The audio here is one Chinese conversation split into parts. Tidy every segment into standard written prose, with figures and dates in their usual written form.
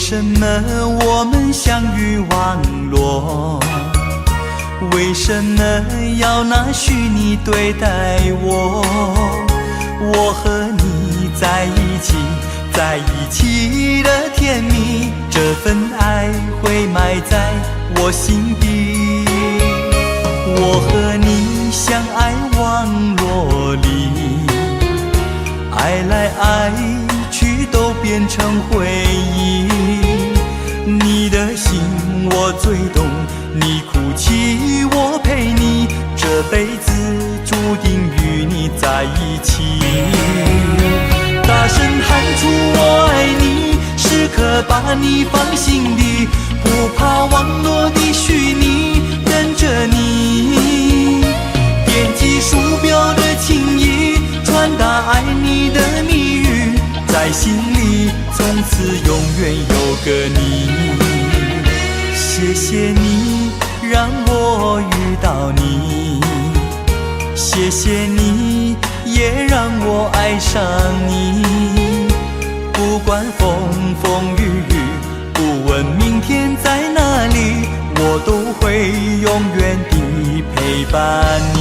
什么我们相遇网络？为什么要拿虚拟对待我？我和你在一起，在一起的甜蜜，这份爱会埋在我心底。我和你相爱网络里，爱来爱去都变成回忆。你的心我最懂，你哭泣我陪你，这辈子注定与你在一起。大声喊出我爱你，时刻把你放心底，不怕网络的虚拟，等着你。点击鼠标的情意，传达爱你的蜜语，在心里从此永远有个你。谢谢你让我遇到你，谢谢你也让我爱上你。不管风风雨雨，不问明天在哪里，我都会永远地陪伴你。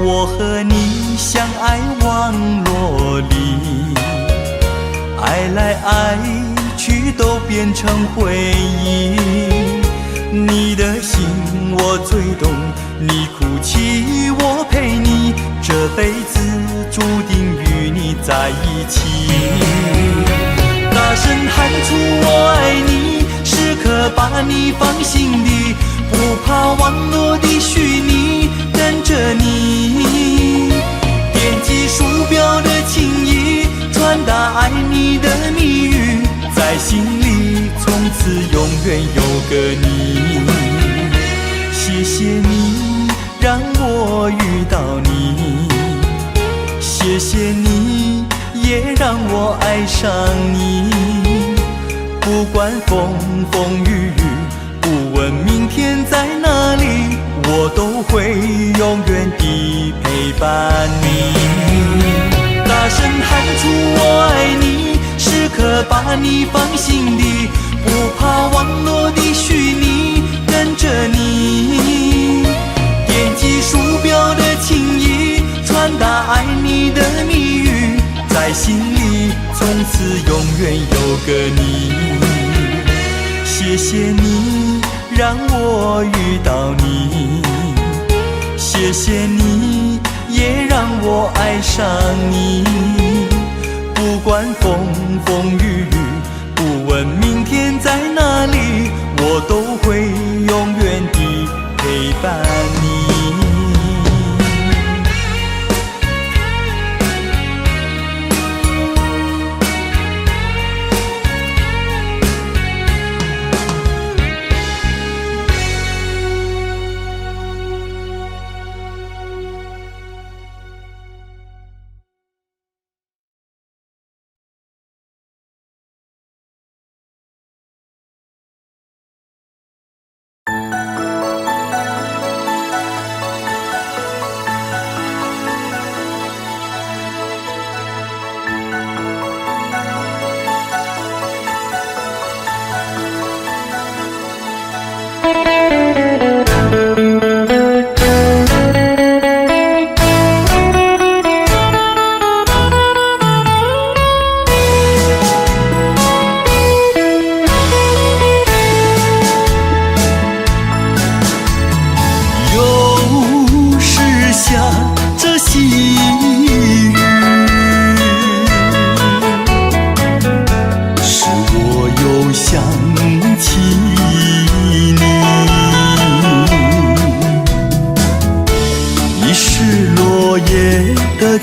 我和你相爱网络里，爱来爱去都变成回忆。你的心我最懂，你哭泣我陪你，这辈子注定与你在一起。大声喊出我爱你，时刻把你放心底，不怕网络的虚拟，等着你。点击鼠标的情意，传达爱你的蜜语，在心里从此永远有个你。谢谢你让我遇到你，谢谢你也让我爱上你。不管风风雨雨，不问明天在哪里，我都会永远地陪伴你。大声喊出我爱你，时刻把你放心底，不怕网络的虚拟，等着你。点击鼠标的情意，传达爱你的蜜语，在心里从此永远有个你。谢谢你让我遇到你，谢谢你也让我爱上你。不管风风雨雨，不问明天在哪里，我都会永远地陪伴你。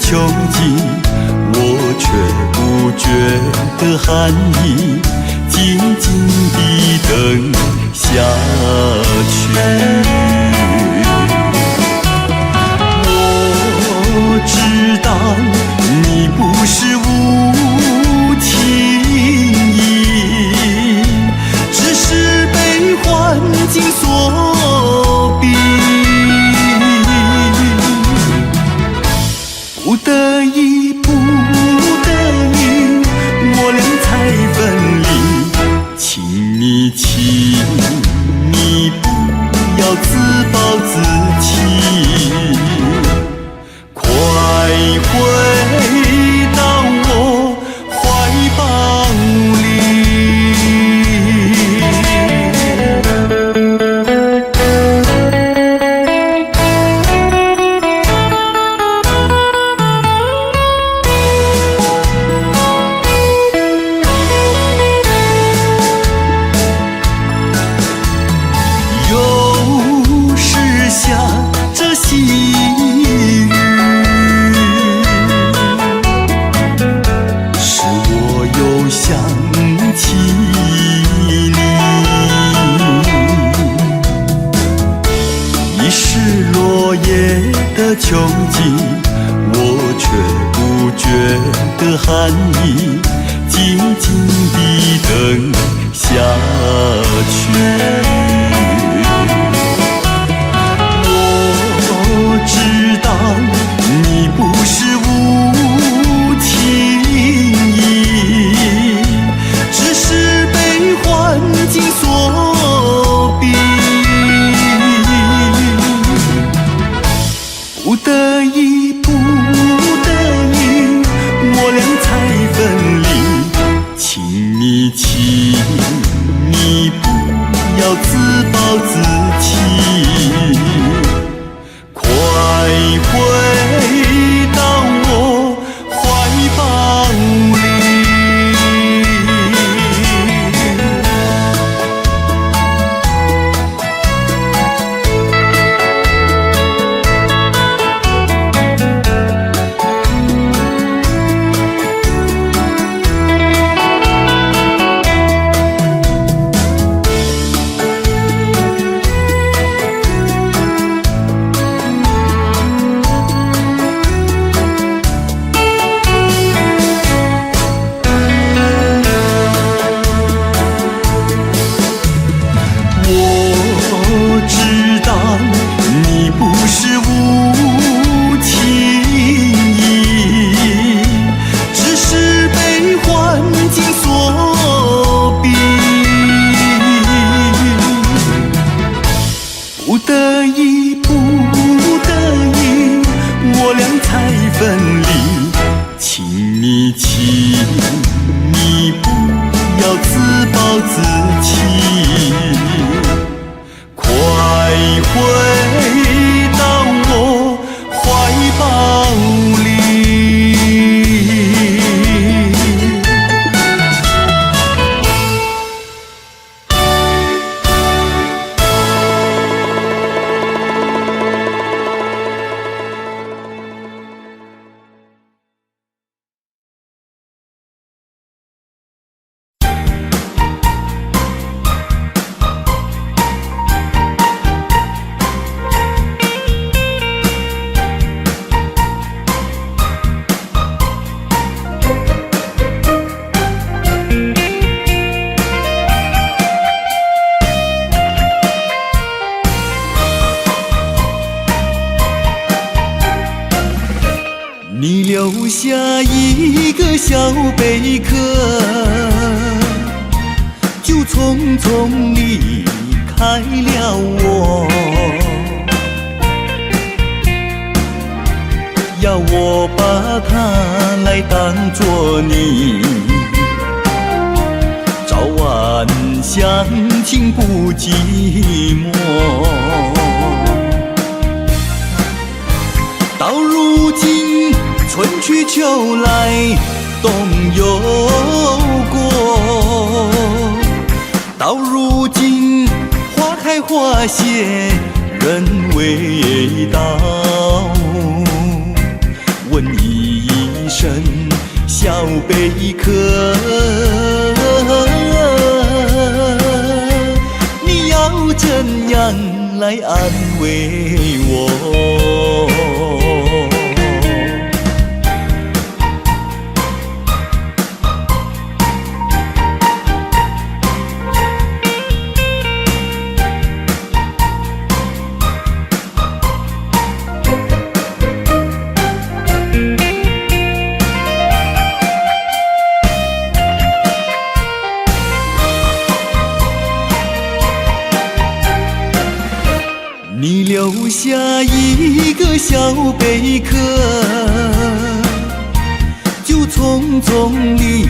秋季，我却不觉得寒意，静静地等下去。我知秋季，我却不觉得寒意，静静地等下去。我知道你不是无情意，只是被环境所逼，不得已，不得已，我俩才分离。请你，请你不要自暴自弃，快回到我怀抱里。不得已，不得已，我俩才分离。请你，请你不要自暴自弃，快回到我怀抱里。你留下一个小贝壳，就匆匆离开了我，要我把它来当作你，早晚相亲不寂寞。到如今春去秋来，冬又过。到如今花开花谢，人未到。问一声小贝壳，你要怎样来安慰我？你留下一个小贝壳，就匆匆离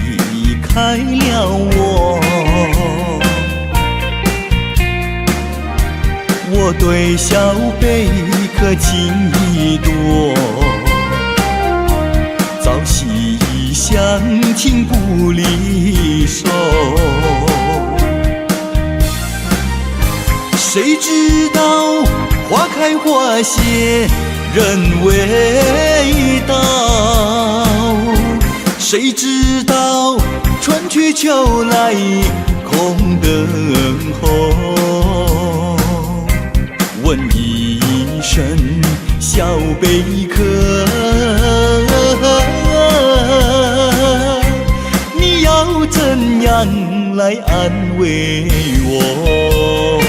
开了我。我对小贝壳情意多，朝夕相亲不离手。谁知道花开花谢人未到，谁知道春去秋来空等候。问一声小小贝壳，你要怎样来安慰我？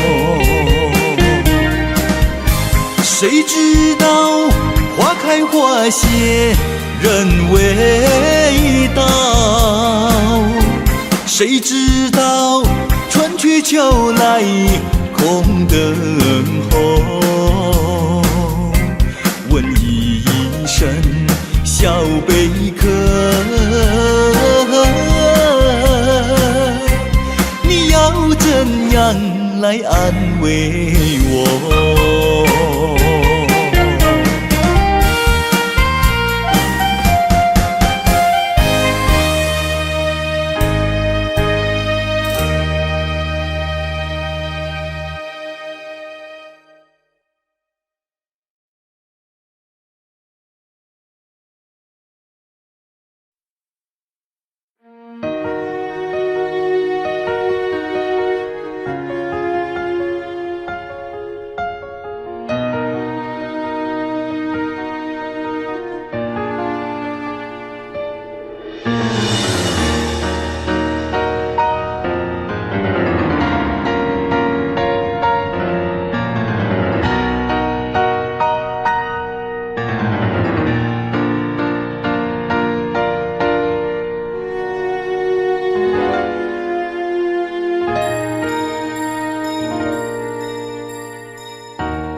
谁知道花开花谢人未到，谁知道春去秋来空等候。问一声小贝壳，你要怎样来安慰我？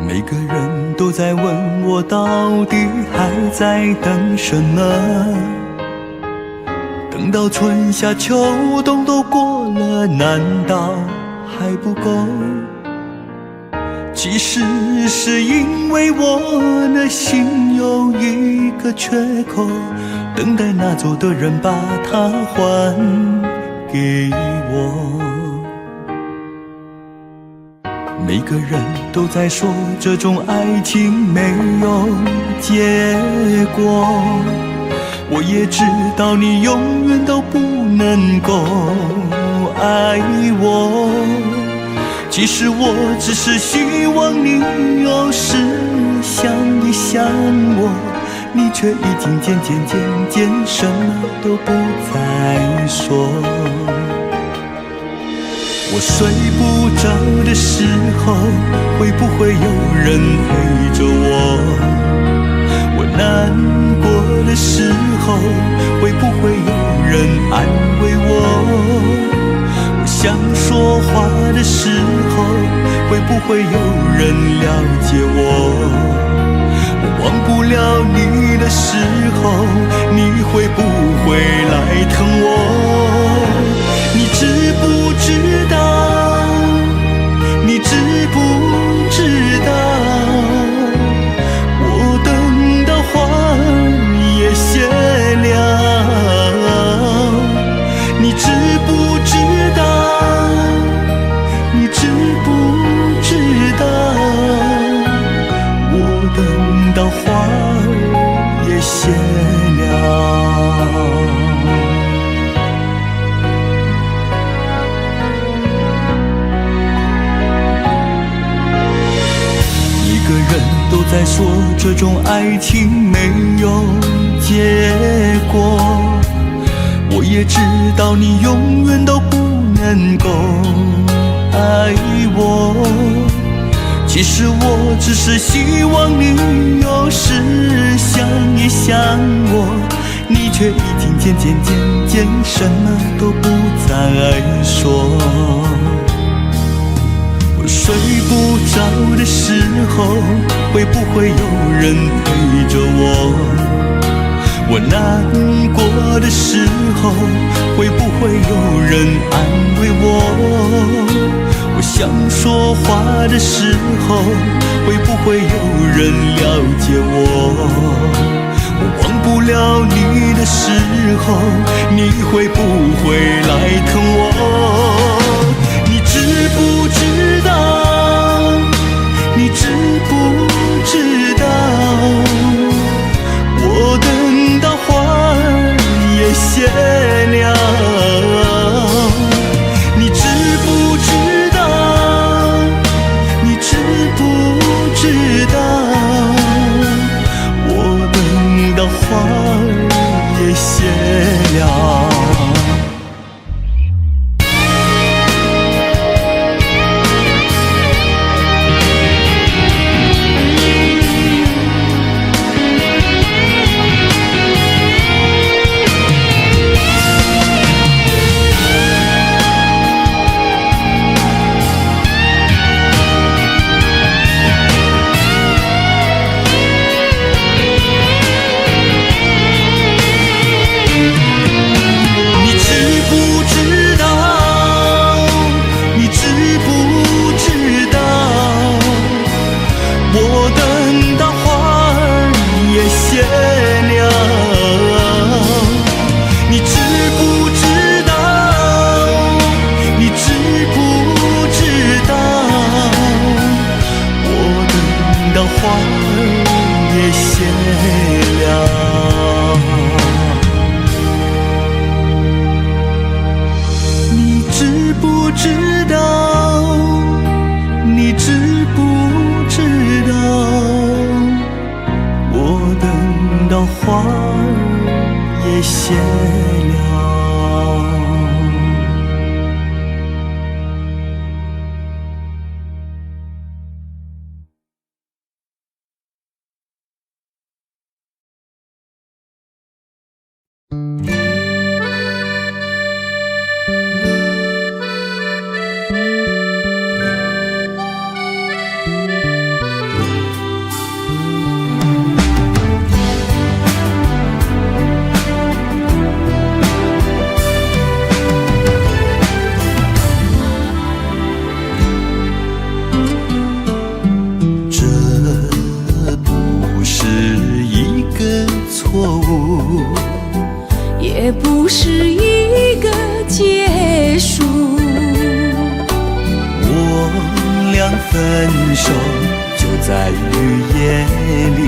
每个人都在问我，到底还在等什么？等到春夏秋冬都过了，难道还不够？其实是因为我的心有一个缺口，等待那走的人把它还给我。每个人都在说这种爱情没有结果，我也知道你永远都不能够爱我。其实我只是希望你有时想一想我，你却已经渐渐什么都不再说。我睡不着的时候，会不会有人陪着我？我难过的时候，会不会有人安慰我？我想说话的时候，会不会有人了解我？我忘不了你的时候，你会不会来疼我？你知不知道？你知不知道？我等到花也谢了。你知不知道？你知不知道？我等到花也谢了。都在说这种爱情没有结果，我也知道你永远都不能够爱我。其实我只是希望你有时想一想我，你却已经渐什么都不再说。我睡不着的时候，会不会有人陪着我？我难过的时候，会不会有人安慰我？我想说话的时候，会不会有人了解我？我忘不了你的时候，你会不会来疼我？你知不知道？你知不知道？我等到花也谢了。你知不知道？你知不知道？知道？你知不知道？我等到花儿也谢了。也不是一个结束。我俩分手就在雨夜里，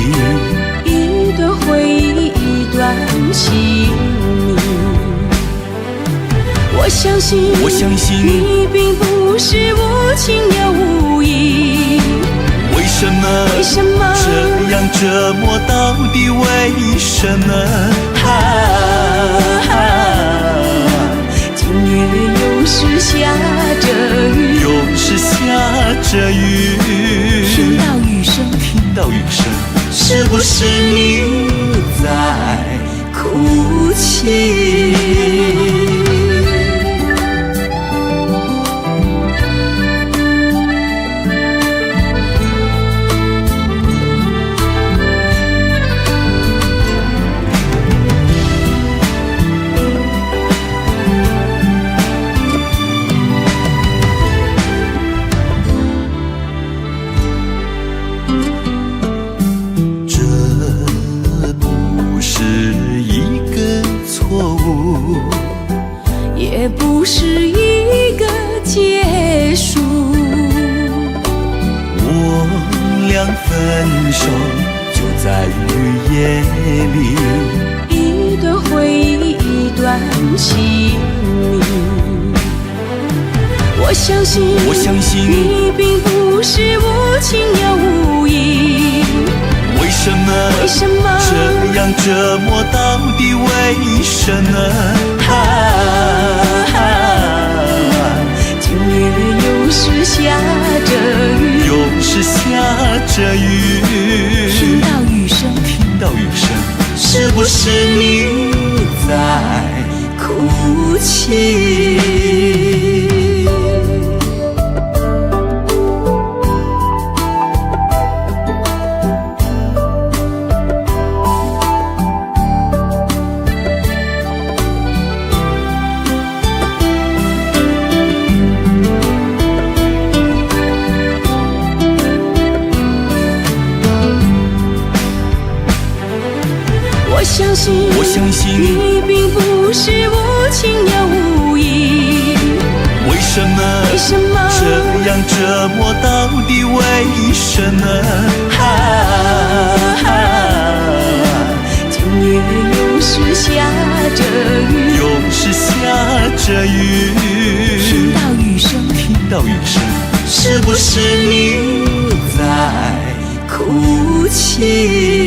一段回忆，一段情谊。我相信你并不是无情又无义。为什么这样折磨？到底为什么？今夜又是下着雨，听到雨声，是不是你在哭泣？也不是一个结束。我俩分手就在雨夜里，一段回忆，一段情谊。我相信你并不是无情又无义。为什么这样折磨？到底为什么？今夜又是下着雨，听到雨声，是不是你在哭泣？我相信你并不是无情又无义。为什么这样折磨？到底为什么？今夜又是下着雨，听到雨声，是不是你在哭泣？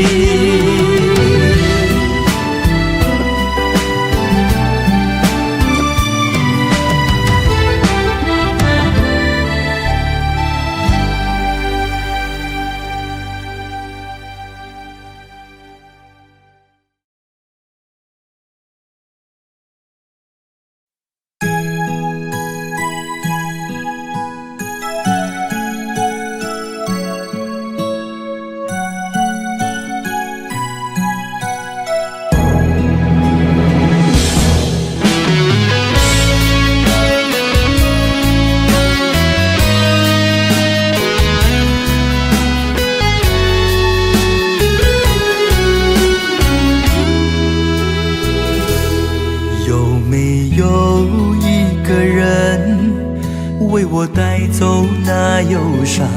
为我带走那忧伤，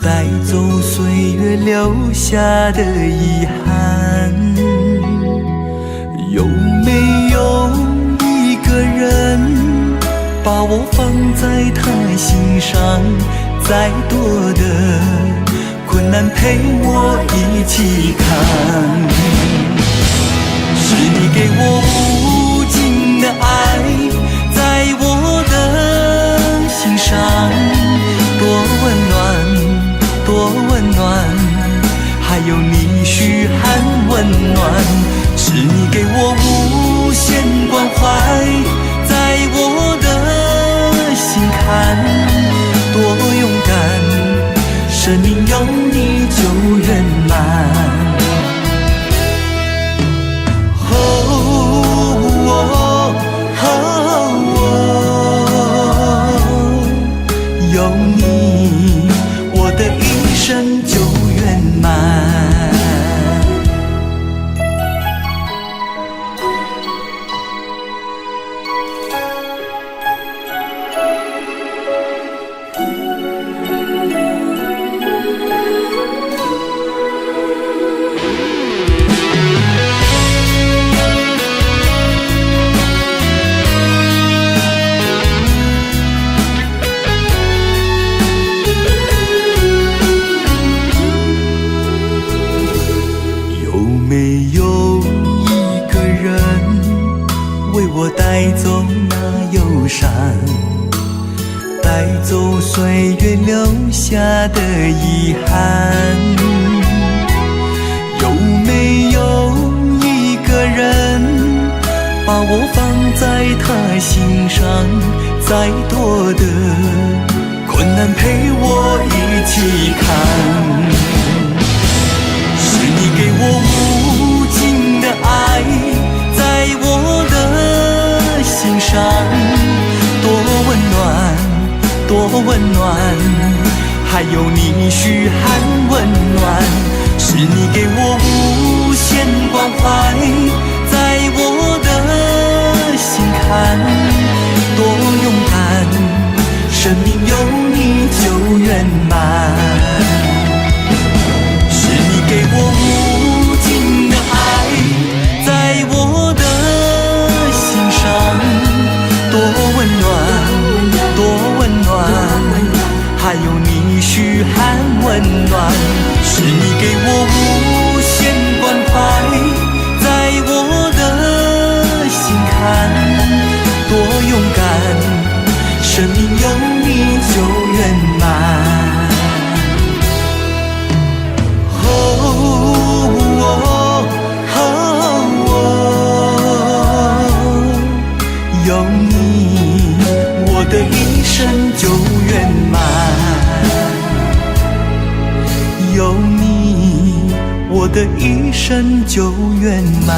带走岁月留下的遗憾。有没有一个人把我放在他心上，再多的困难陪我一起看。是你给我无尽的爱，在我的心上，多温暖，多温暖，还有你嘘寒问暖。是你给我无限关怀，在我的心坎，多勇敢，生命有你就圆满。有你，我的一生就圆满。带走那忧伤，带走岁月留下的遗憾。有没有一个人把我放在他心上，再多的困难陪我一起看。是你给我无尽的爱，在我的心上，多温暖，多温暖，还有你嘘寒问暖。是你给我无限关怀，在我的心坎，多勇敢，生命有你就圆满。是你给我无尽的爱，在我的心上，多温暖，多温暖，还有你嘘寒问暖。是你给我无限关怀，在我的心坎，多勇敢，生命有你就圆满。有你，我的一生就圆满。有你，我的一生就圆满。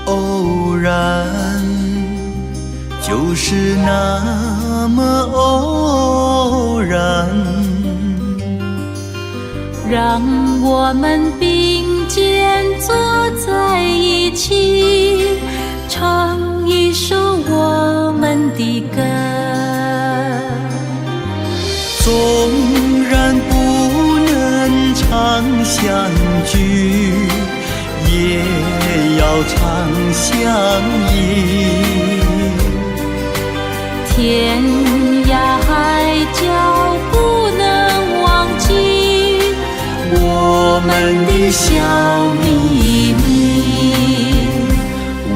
偶然，就是那么偶然，让我们并肩坐在一起，唱一首我们的歌。纵然不能常相聚，也要常相依。天涯海角不能忘记我们的小秘密。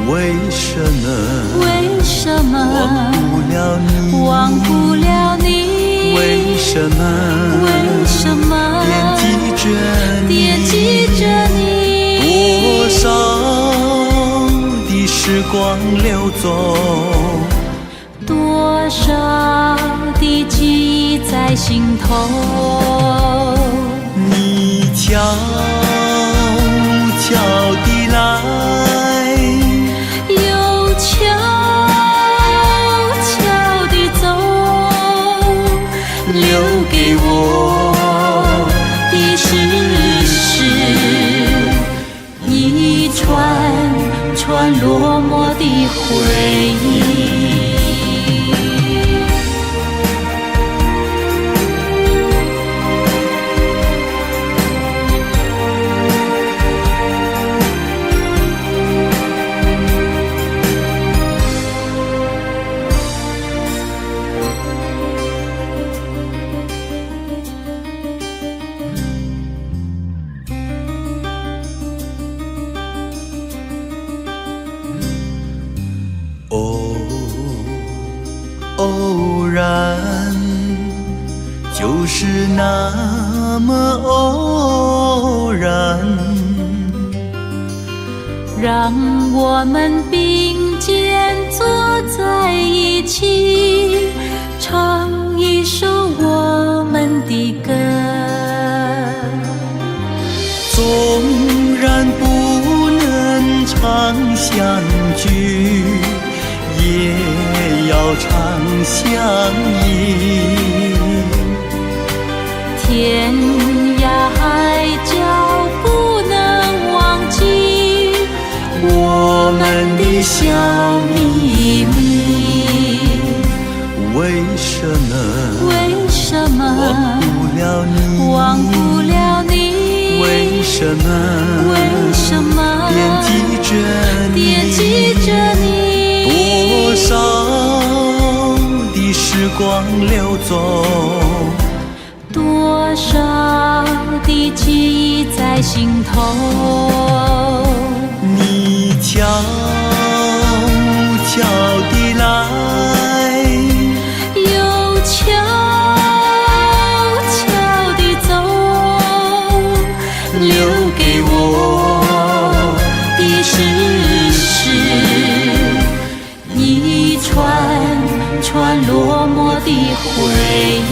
为什么忘不了你？忘不了你？为什么惦记着你？多少的时光流走，多少的记忆在心头。那么偶然，让我们并肩坐在一起，唱一首我们的歌。纵然不能常相聚，也要常相依。天涯海角不能忘记我们的小秘密。为什么？为什么忘不了你？忘不了你？为什么？为什么惦记着你？惦记着你？多少的时光流走，多少的记忆在心头。你悄悄地来，又悄悄地走，留给我的是一串串落寞的回忆。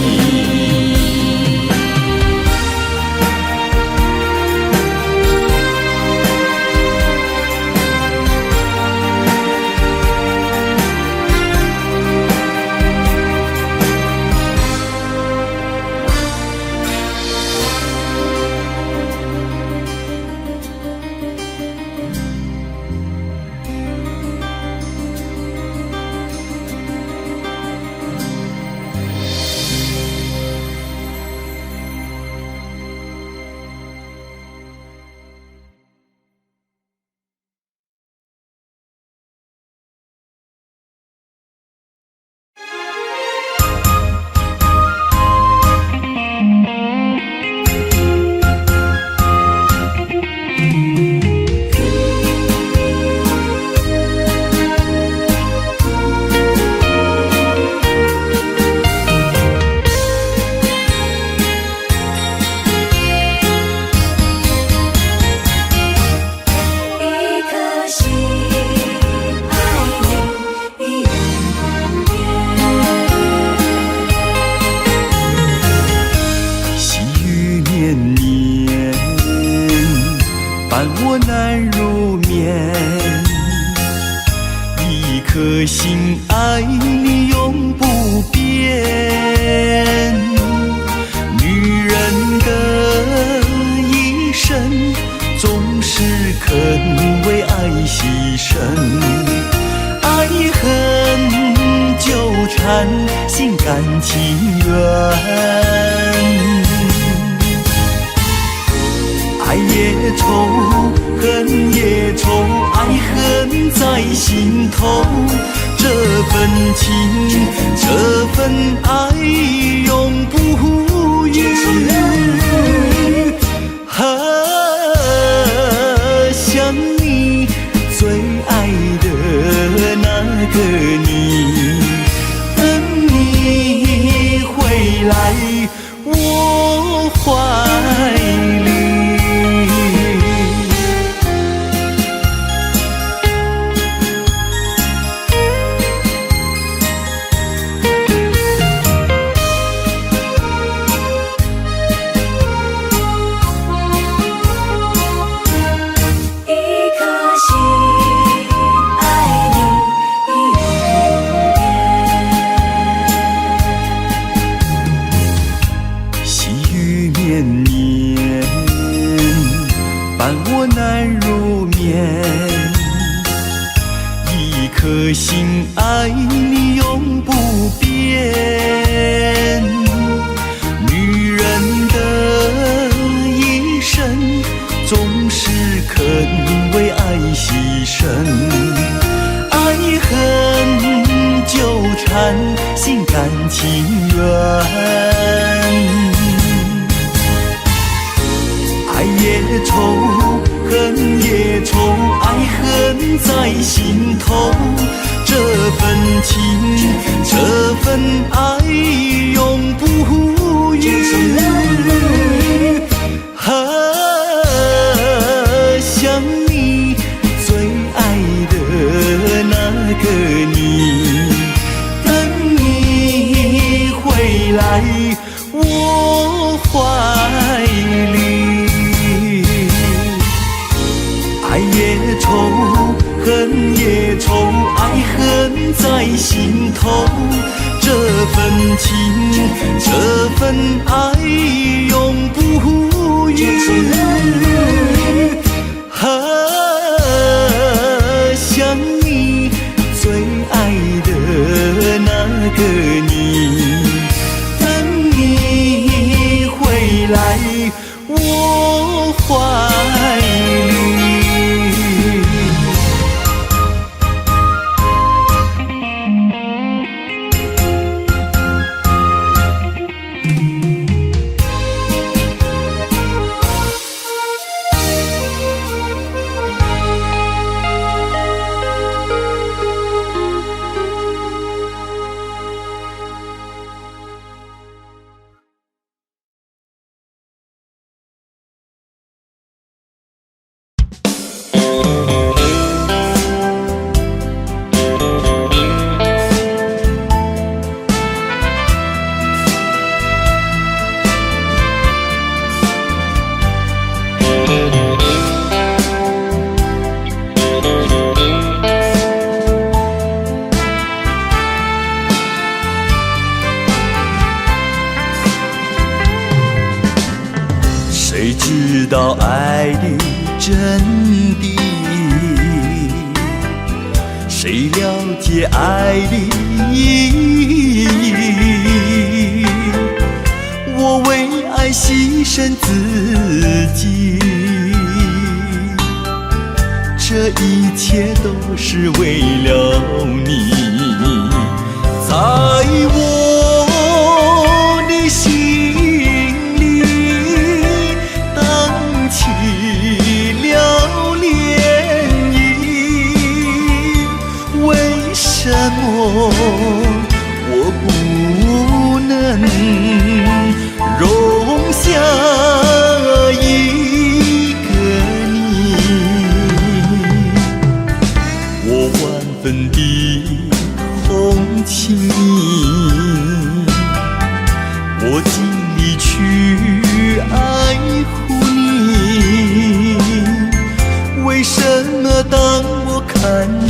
我难入眠，一颗心爱你永不变。女人的一生总是肯为爱牺牲，爱恨纠缠，心甘情愿。爱也愁，恨也愁，爱恨在心头。这份情，这份爱永不渝。想你最爱的那个你，等你回来我怀里。我难入眠，一颗心爱你永不变。女人的一生总是肯为爱牺牲，爱恨纠缠，心甘情愿。爱也愁，恨也愁，爱恨在心头。这份情，这份爱永不渝。我怀里。谁知道爱的真谛？谁了解爱的意义？我为爱牺牲自己，这一切都是为了你。在我的心起了涟漪，为什么我不能容下一个你？我万分的同情你，我尽力去爱护你，为什么当我看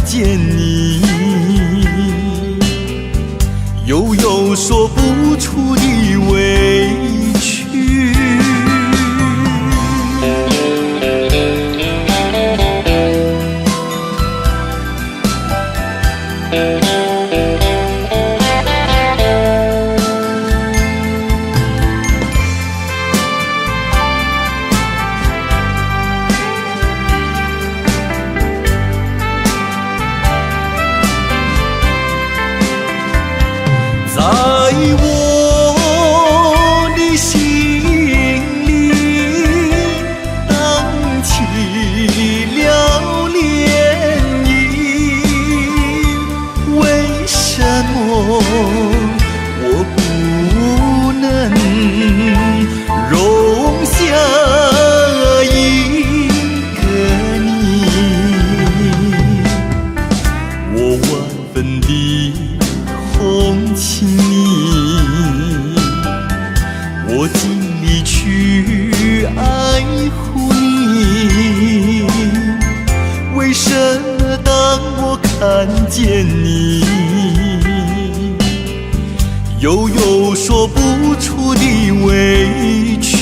见你，又有说不出的委屈？在我的心里荡起了涟漪，为什么我不能容下一个你？我万分的同情你，我尽力去爱护你，为什么当我看见你，又有说不出的委屈？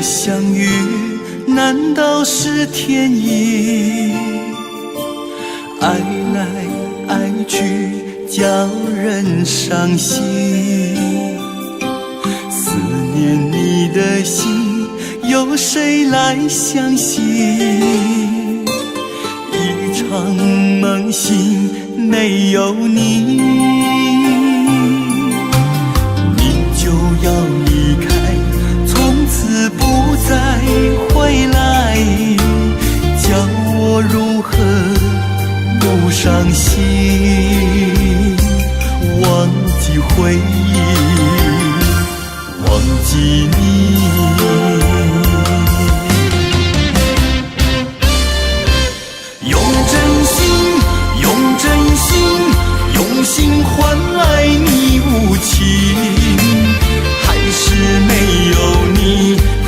相遇难道是天意？爱来爱去叫人伤心，思念你的心有谁来相信？一场梦醒没有你，你就要离开记你。用真心，用真心，用心换来你无情，还是没有你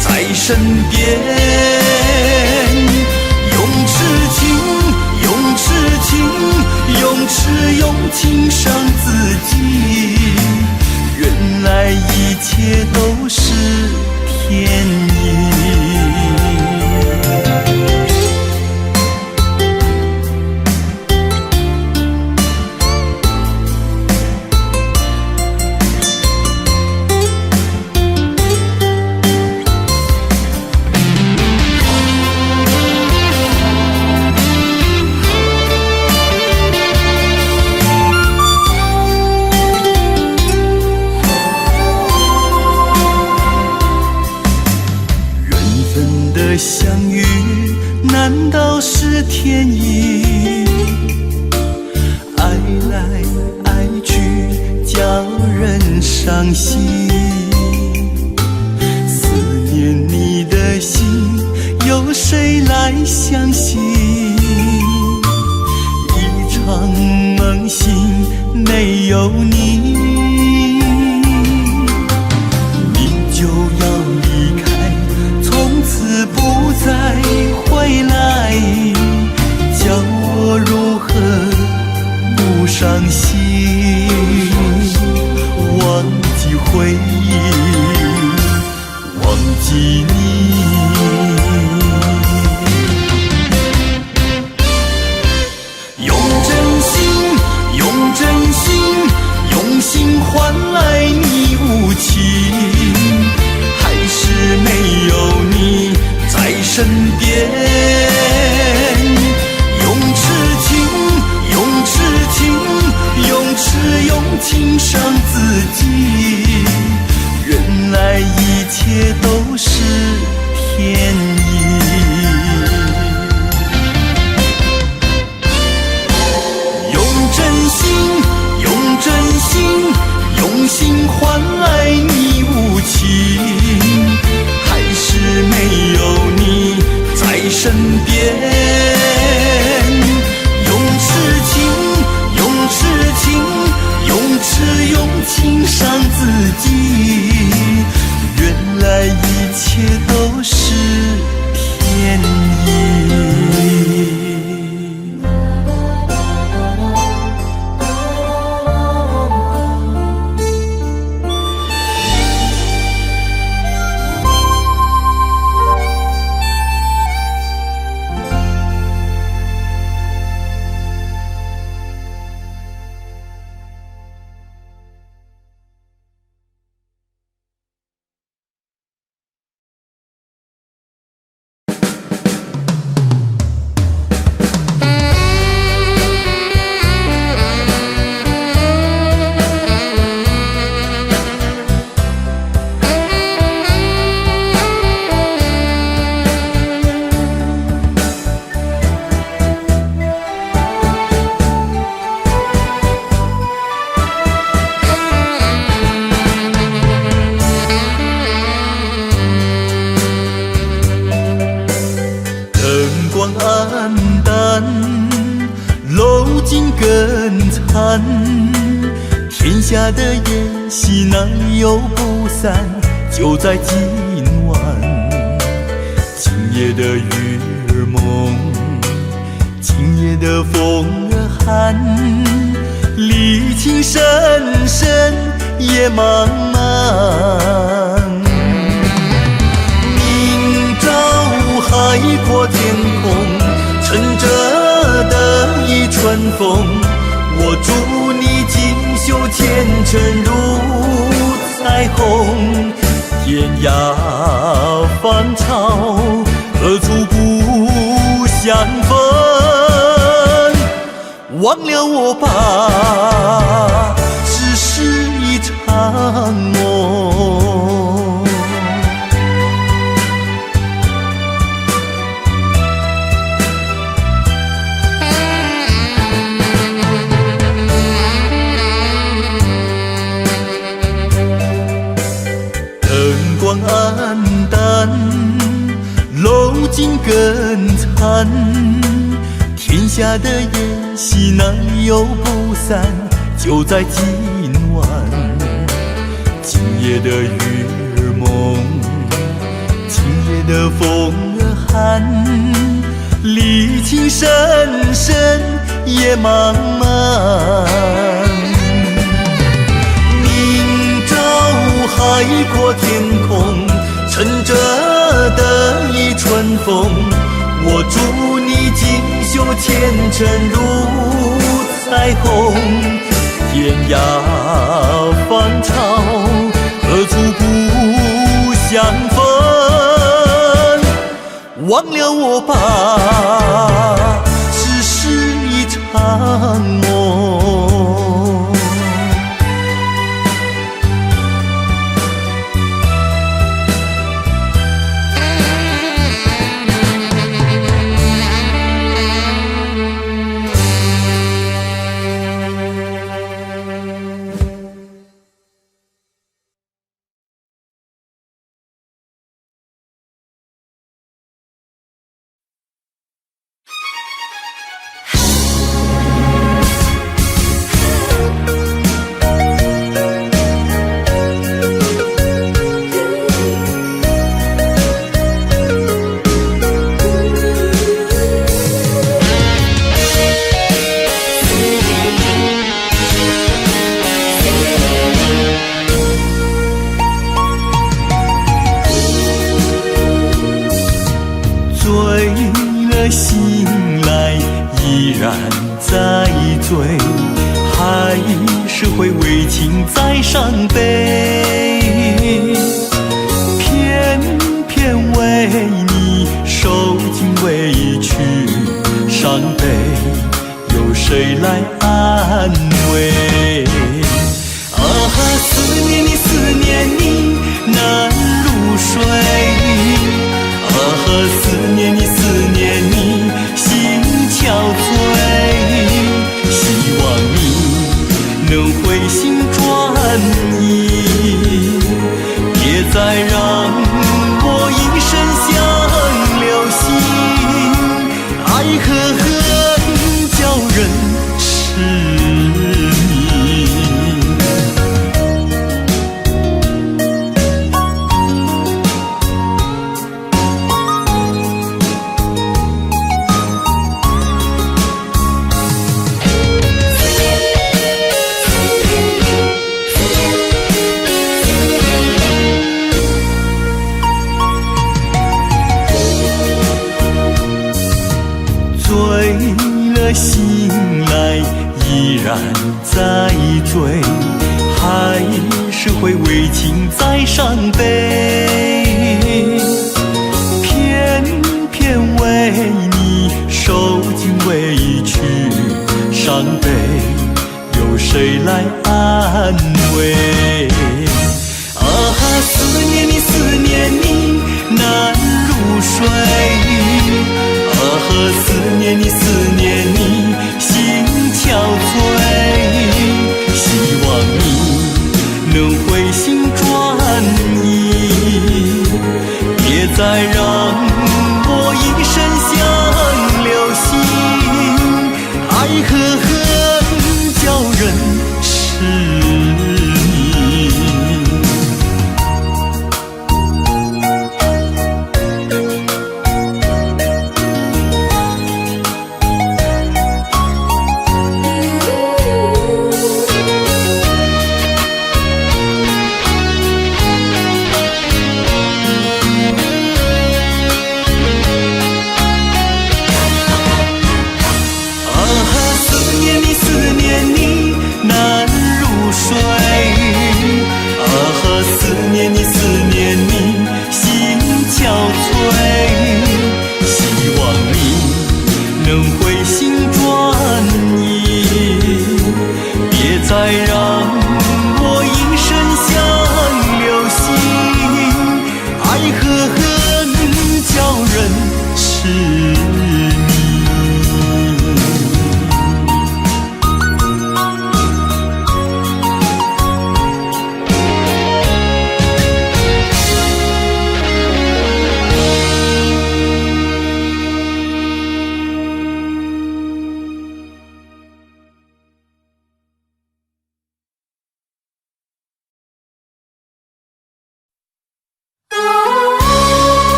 在身边。用痴情，用痴情，用痴用情伤自己，原来一切都是天意。相遇难道是天意？爱来爱去叫人伤心，思念你的心有谁来相信？一场梦醒没有你，你就要离开，从此不再回来，叫我如何不伤心？忘记回忆，忘记你。用真心，用真心，用心换来你无情，还是没有你在身边。用痴情，用痴情，用痴用情伤自己，原来一切都是天意。用真心，用真心，用心换来你无情，还是没有你在身边。用痴情，用痴情，用痴用情伤自己，原来一切都是天意。天下的宴席难有不散，就在今晚。今夜的月儿梦，今夜的风儿寒，离情深深夜茫茫。明朝海阔天空，乘着的一春风，我祝你锦绣前程如彩虹。天涯芳草，何处不相逢？忘了我吧，只是一场梦。灯光黯淡，楼尽更残。天下的宴席哪有不散？就在今晚，今夜的雨儿蒙，今夜的风儿寒，离情深深夜茫茫。明朝海阔天空，乘着得意春风，我祝你锦绣前程如彩虹。天涯芳草，何处不相逢？忘了我吧，只是一场梦。醒来依然在醉，还是会为情在伤悲。偏偏为你受尽委屈伤悲，有谁来安慰？啊，思念你，思念你难入睡。啊，思念你，思念你心憔悴。希望你能回心转意，别再让我一生相留心。爱和恨叫人痴迷。醒来依然在醉，还是会为情在伤悲。偏偏为你受尽委屈伤悲，有谁来安慰？啊，思念你，思念你难入睡。啊，思念你，思念你心憔悴。希望你能回心转意，别再让我一生相留心。爱和恨叫人痴迷。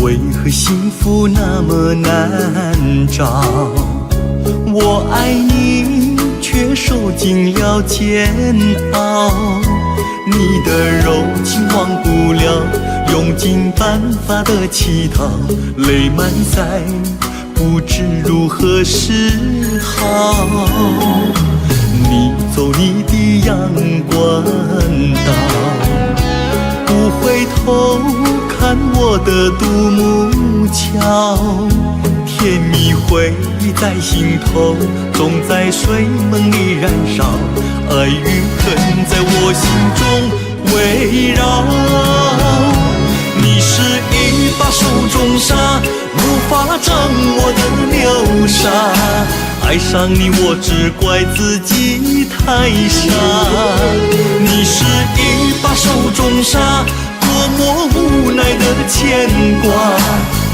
为何幸福那么难找？我爱你，却受尽了煎熬。你的柔情忘不了，用尽办法的乞讨，泪满腮，不知如何是好。你走你的阳关道，不回头看我的独木桥，甜蜜回忆在心头，总在睡梦里燃烧，爱与恨在我心中围绕。你是一把手中沙，无法掌握的流沙，爱上你我只怪自己太傻。你是一把手中沙，多么无奈的牵挂，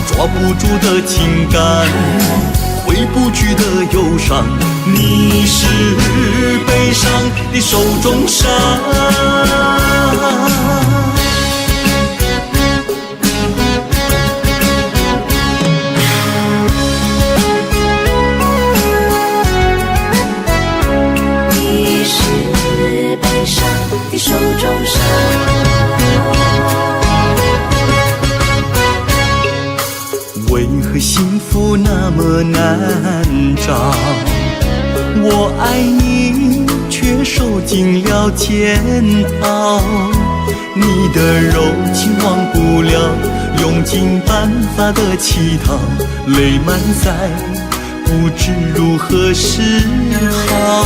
抓不住的情感，挥不去的忧伤。你是悲伤的手中沙，你是悲伤的手中沙。为何幸福那么难找？我爱你，却受尽了煎熬。你的柔情忘不了，用尽办法的乞讨，泪满腮，不知如何是好。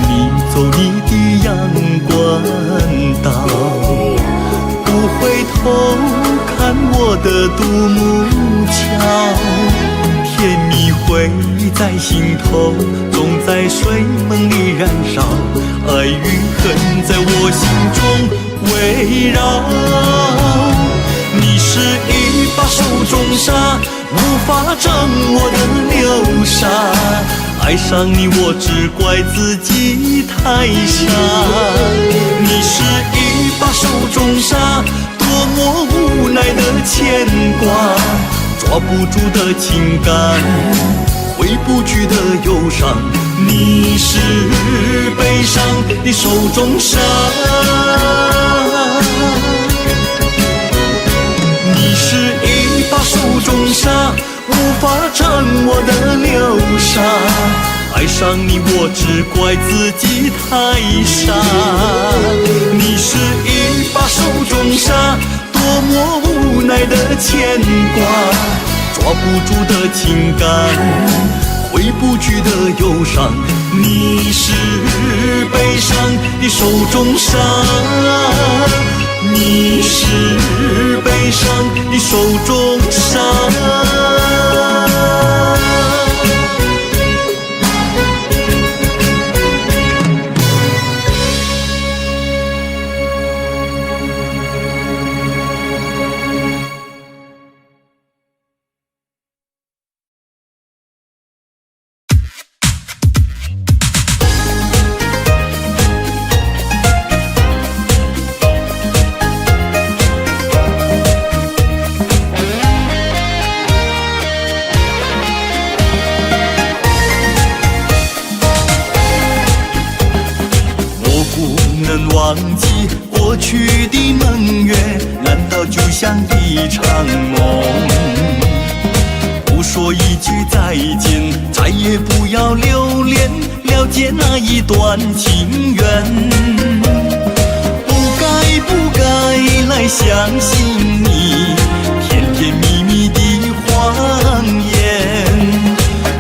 你走你的阳关道，不回头看我的独木桥，甜蜜回忆在心头，总在睡梦里燃烧，爱与恨在我心中围绕。你是一把手中沙，无法掌握的流沙，爱上你我只怪自己太傻。你是一把手中沙，多么无奈的牵挂，抓不住的情感，挥不去的忧伤。你是悲伤的手中沙，你是一把手中沙，无法掌握的流沙，爱上你我只怪自己太傻。你是一把手中沙，多么无奈的牵挂，抓不住的情感，挥不去的忧伤。你是悲伤的手中沙，你是悲伤的手中沙。忘记过去的梦月，难道就像一场梦？不说一句再见，再也不要留恋，了解那一段情缘。不该来相信你甜甜蜜蜜的谎言，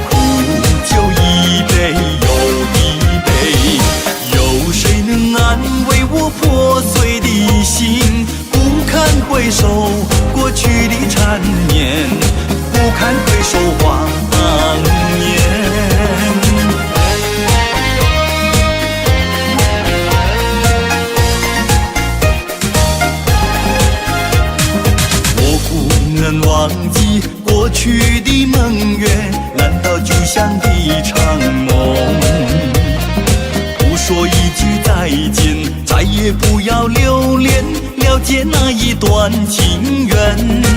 苦酒一杯又一杯，有谁能安慰我破碎的心？不堪回首过去的缠绵，不堪回首往年。我不能忘记过去的梦月，难道就像一场梦？不说一句再见，再也不要留恋，了解那一段情缘。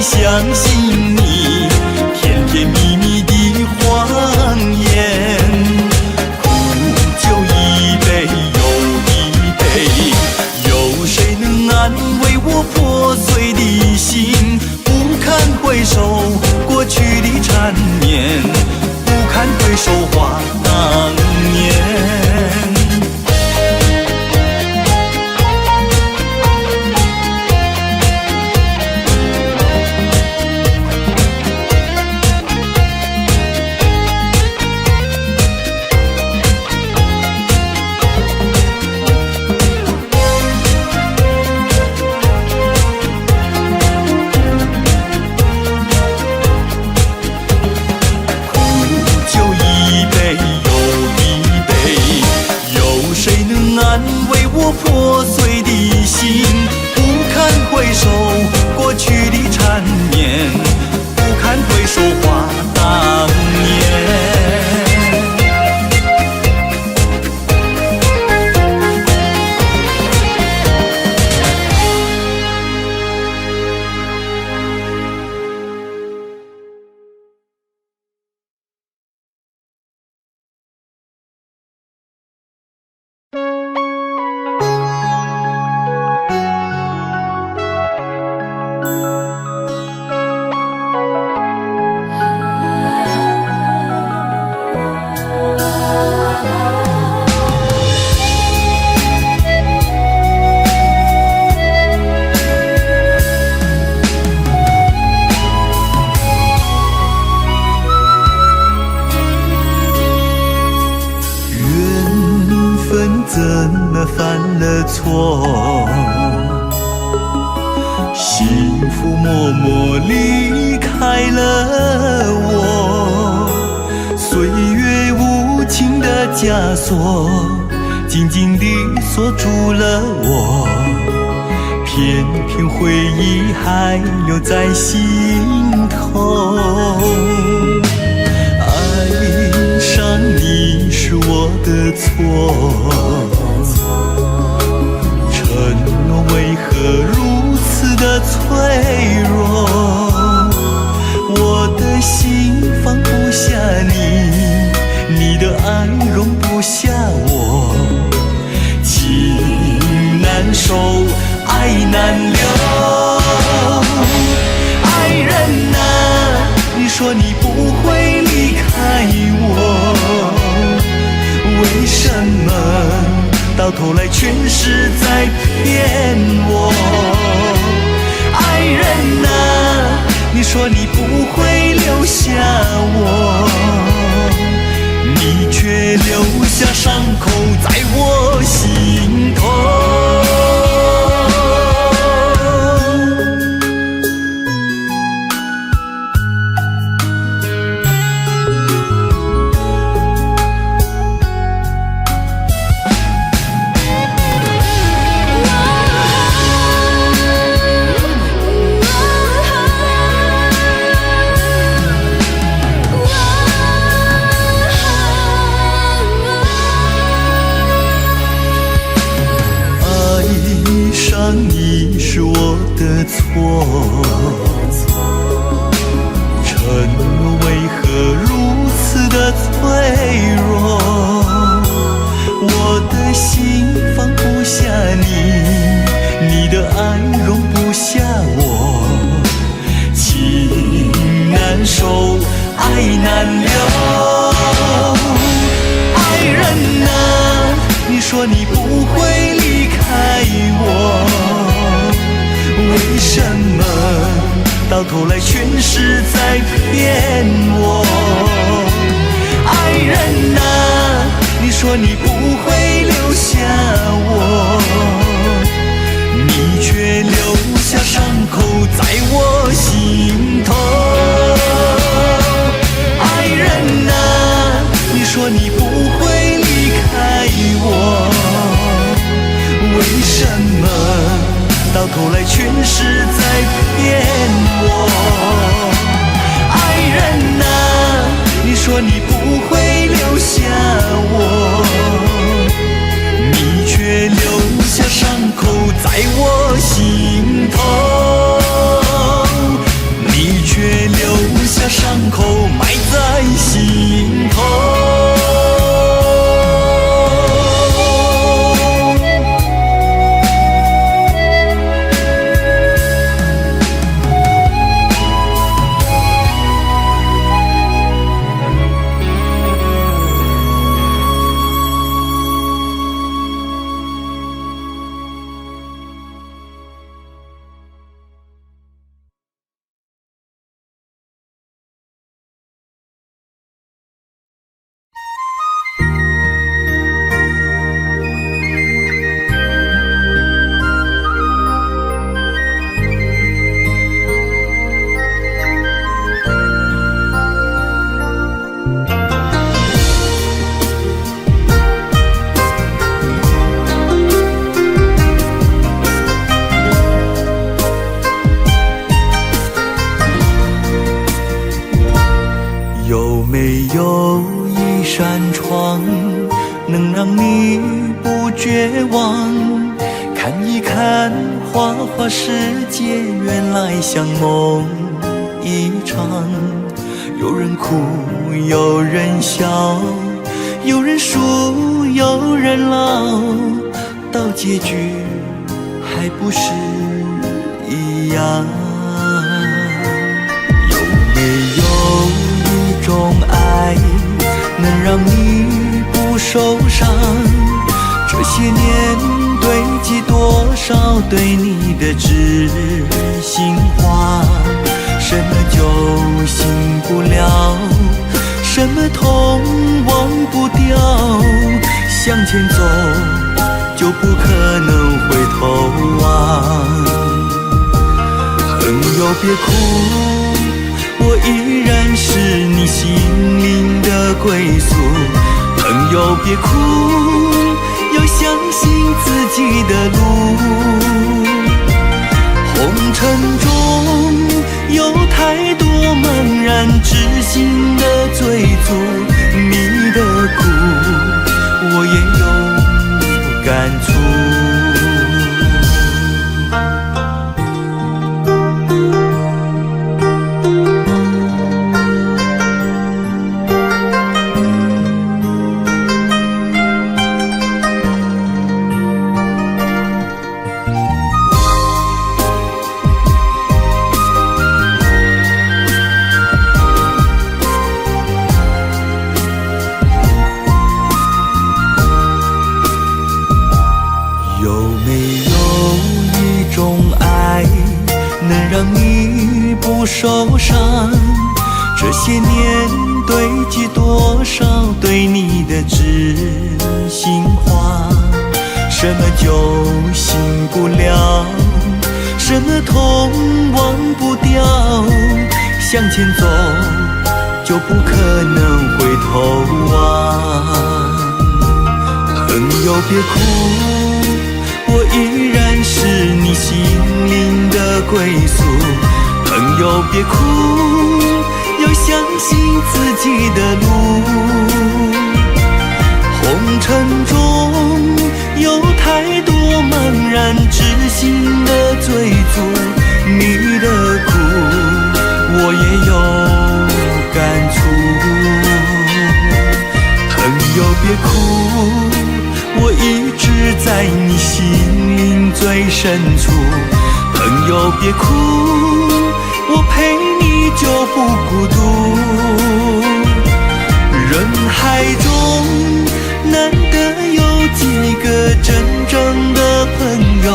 相信你甜甜蜜蜜的谎言。苦酒一杯又一杯，有谁能安慰我破碎的心？不堪回首过去的缠绵，不堪回首话当年。破碎的心，不堪回首过去的缠绵，不堪回首话当年。怎么犯了错？幸福默默离开了我，岁月无情的枷锁，紧紧地锁住了我，偏偏回忆还留在心头。爱上你是我的错，承诺为何如此的脆弱？我的心放不下你，你的爱容不下我，情难收，爱难留。爱人啊，你说你不会离开我，为什么到头来全是在骗我？爱人啊，你说你不会留下我，你却留下伤口在我心头。你是我的错，承诺为何如此的脆弱？我的心放不下你，你的爱容不下我，情难收，爱难留。爱人啊，你说你不会离开我，为什么到头来全是在骗我？爱人啊，你说你不会留下我，你却留下伤口在我心头。爱人啊，你说你不会离开我，为什么到头来全是在骗我？爱人啊，你说你不会留下我，你却留下伤口在我心头。花花世界原来像梦一场，有人哭，有人笑，有人输，有人老，到结局还不是一样。有没有一种爱能让你不受伤？这些年堆积多少对你的知心话？什么就醒不了，什么痛忘不掉，向前走就不可能回头望。朋友别哭，我依然是你心灵的归宿。朋友别哭，要相信自己的路。红尘中有太多茫然痴心的追逐，你的苦我也有感触。受伤，这些年堆积多少对你的知心话？什么就醒不了，什么痛忘不掉，向前走就不可能回头望。朋友别哭，我依然是你心灵的归宿。朋友别哭，要相信自己的路。红尘中有太多茫然痴心的追逐，你的苦我也有感触。朋友别哭，我一直在你心灵最深处。朋友别哭，我陪你就不孤独。人海中难得有几个真正的朋友，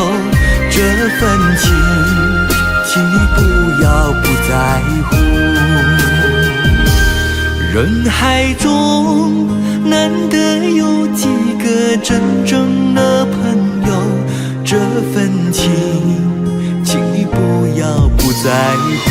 这份情请你不要不在乎。人海中难得有几个真正的朋友，这份情请你不要不在乎。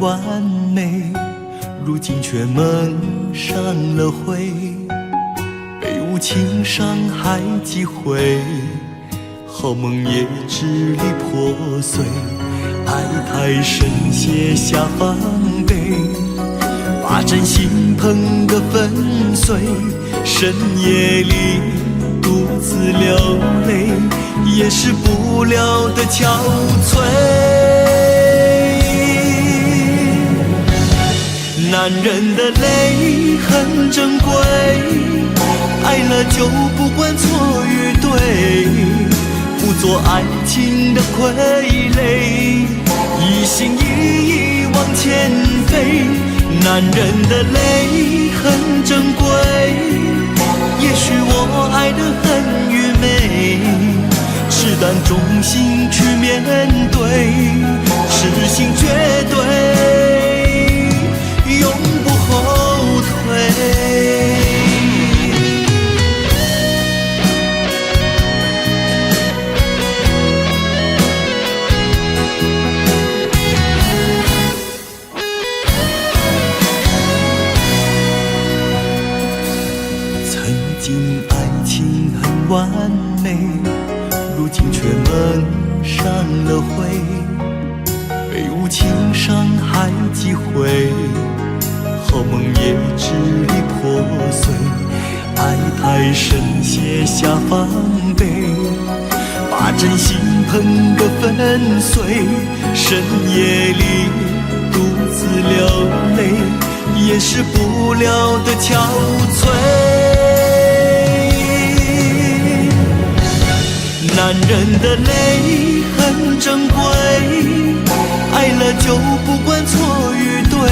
完美，如今却蒙上了灰，被无情伤害击毁，好梦也支离破碎，爱太深卸下防备，把真心碰得粉碎，深夜里独自流泪，掩饰不了的憔悴。男人的泪很珍贵，爱了就不管错与对，付做爱情的傀儡，一心一意往前飞。男人的泪很珍贵，也许我爱得很愚昧，赤胆忠心去面对，实行绝对，永不后退。完美，如今却蒙上了灰，被无情伤害击毁，好梦也支离破碎，爱太深卸下防备，把真心喷个粉碎，深夜里独自流泪，掩饰不了的憔悴。男人的泪很珍贵，爱了就不管错与对，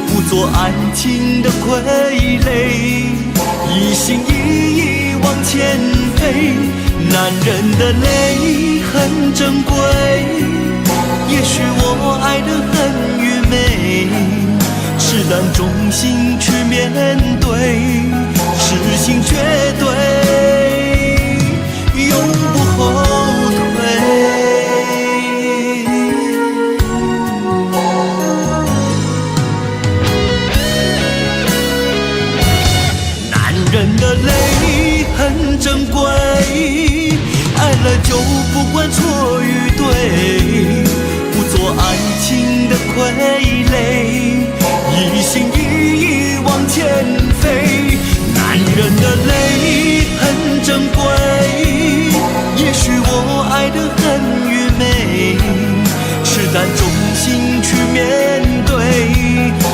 不做爱情的傀儡，一心一意往前飞。男人的泪很珍贵，也许我爱得很愚昧，赤胆忠心去面对，实行绝对，永不后退。男人的泪很珍贵，爱了就不管错与对，不做爱情的傀儡，一心一意往前飞。男人的泪很珍贵，也许我爱得很愚昧，赤胆忠心去面对，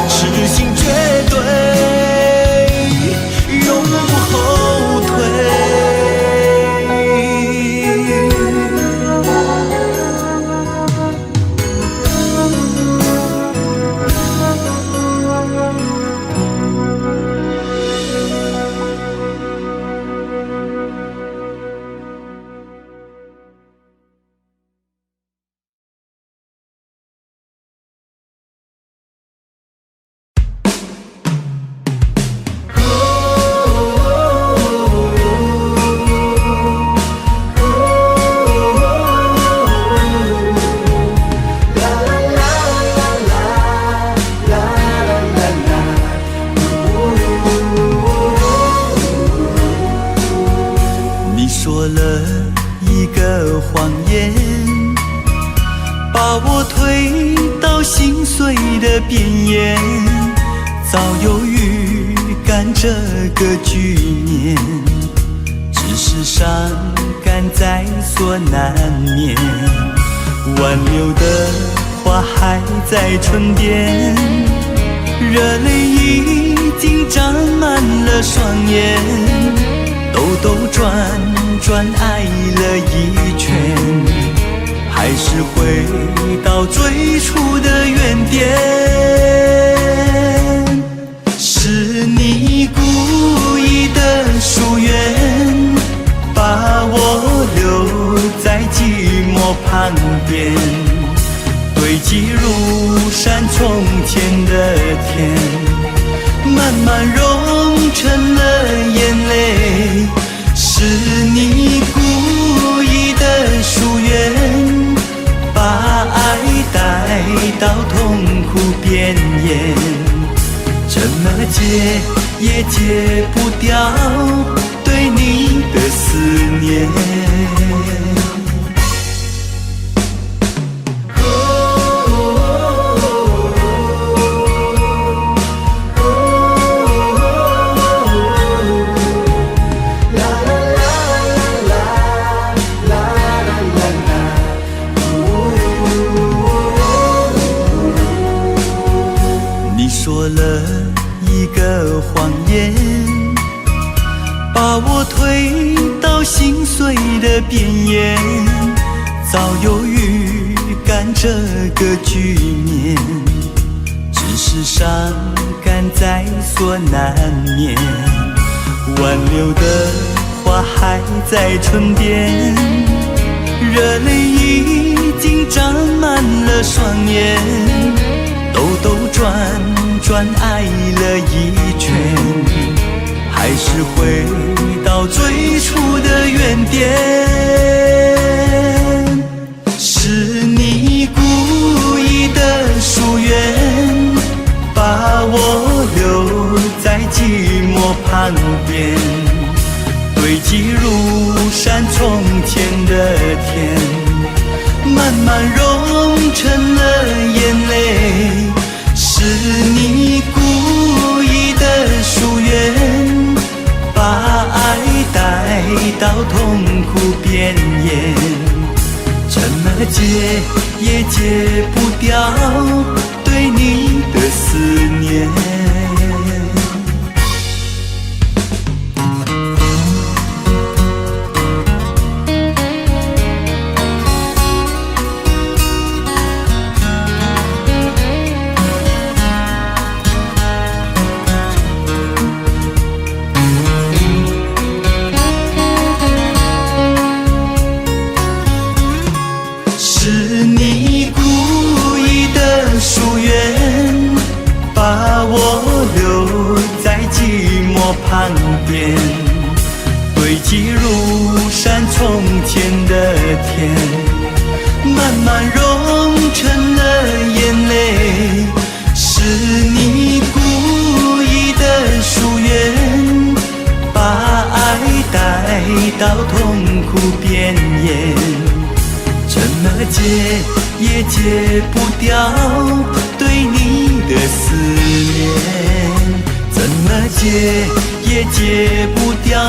实行绝对，永不后退。边沿早有预感这个局面，只是伤感在所难免，挽留的花还在唇边，热泪已经沾满了双眼，兜兜转转爱了一圈，还是回到最初的原点。是你故意的疏远，把我留在寂寞旁边，堆积如山从前的甜，慢慢融成了眼泪。是你故意的疏远，把爱带到痛苦边缘，怎么戒也戒不掉对你的思念。说了一个谎言，把我推到心碎的边沿，早有预感这个局面，只是伤感在所难免。挽留的花还在唇边，热泪已经沾满了双眼，兜兜转转爱了一圈，还是回到最初的原点。是你故意的疏远，把我留在寂寞旁边，堆积如山从前的甜，慢慢融成了眼泪。是你故意的疏远，把爱带到痛苦边缘，怎么戒也戒不掉对你的思念。旁边堆积如山从前的甜，慢慢融成了眼泪。是你故意的疏远，把爱带到痛苦边缘，怎么戒也戒不掉对你的思念，怎么戒也戒不掉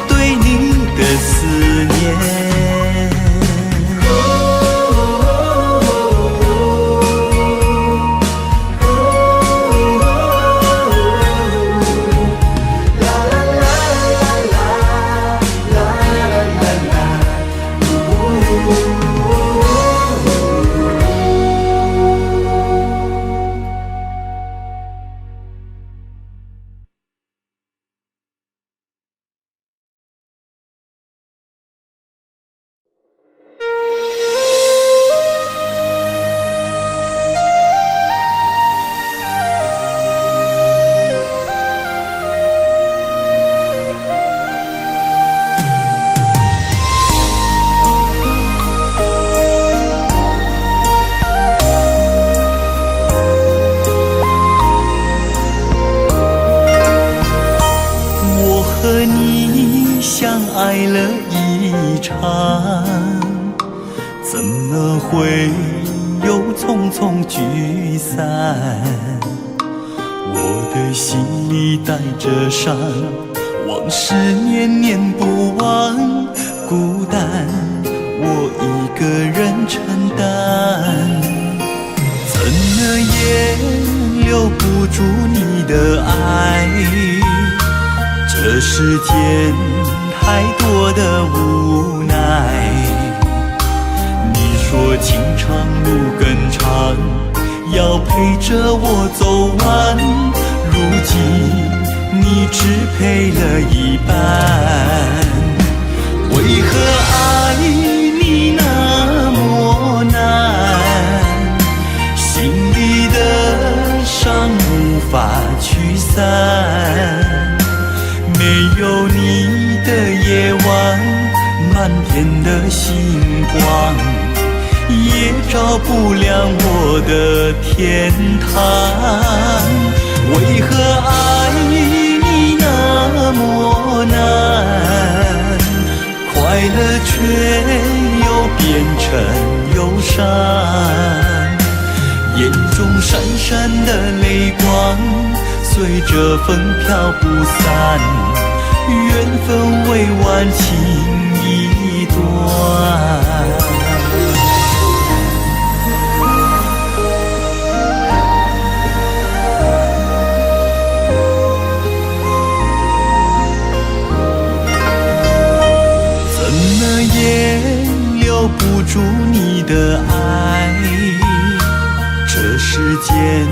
对你的思念。爱了一场，怎么会又匆匆聚散？我的心里带着伤，往事念念不忘，孤单我一个人承担，怎么也留不住你的爱。这世间太多的无奈，你说情长路更长，要陪着我走完，如今你只陪了一半。为何爱你那么难，心里的伤无法驱散，没有你的夜晚，满天的星光也照不亮我的天堂。为何爱你那么难，快乐却又变成忧伤，眼中闪闪的泪光随着风飘不散，缘分未完情已断。你的爱。这世间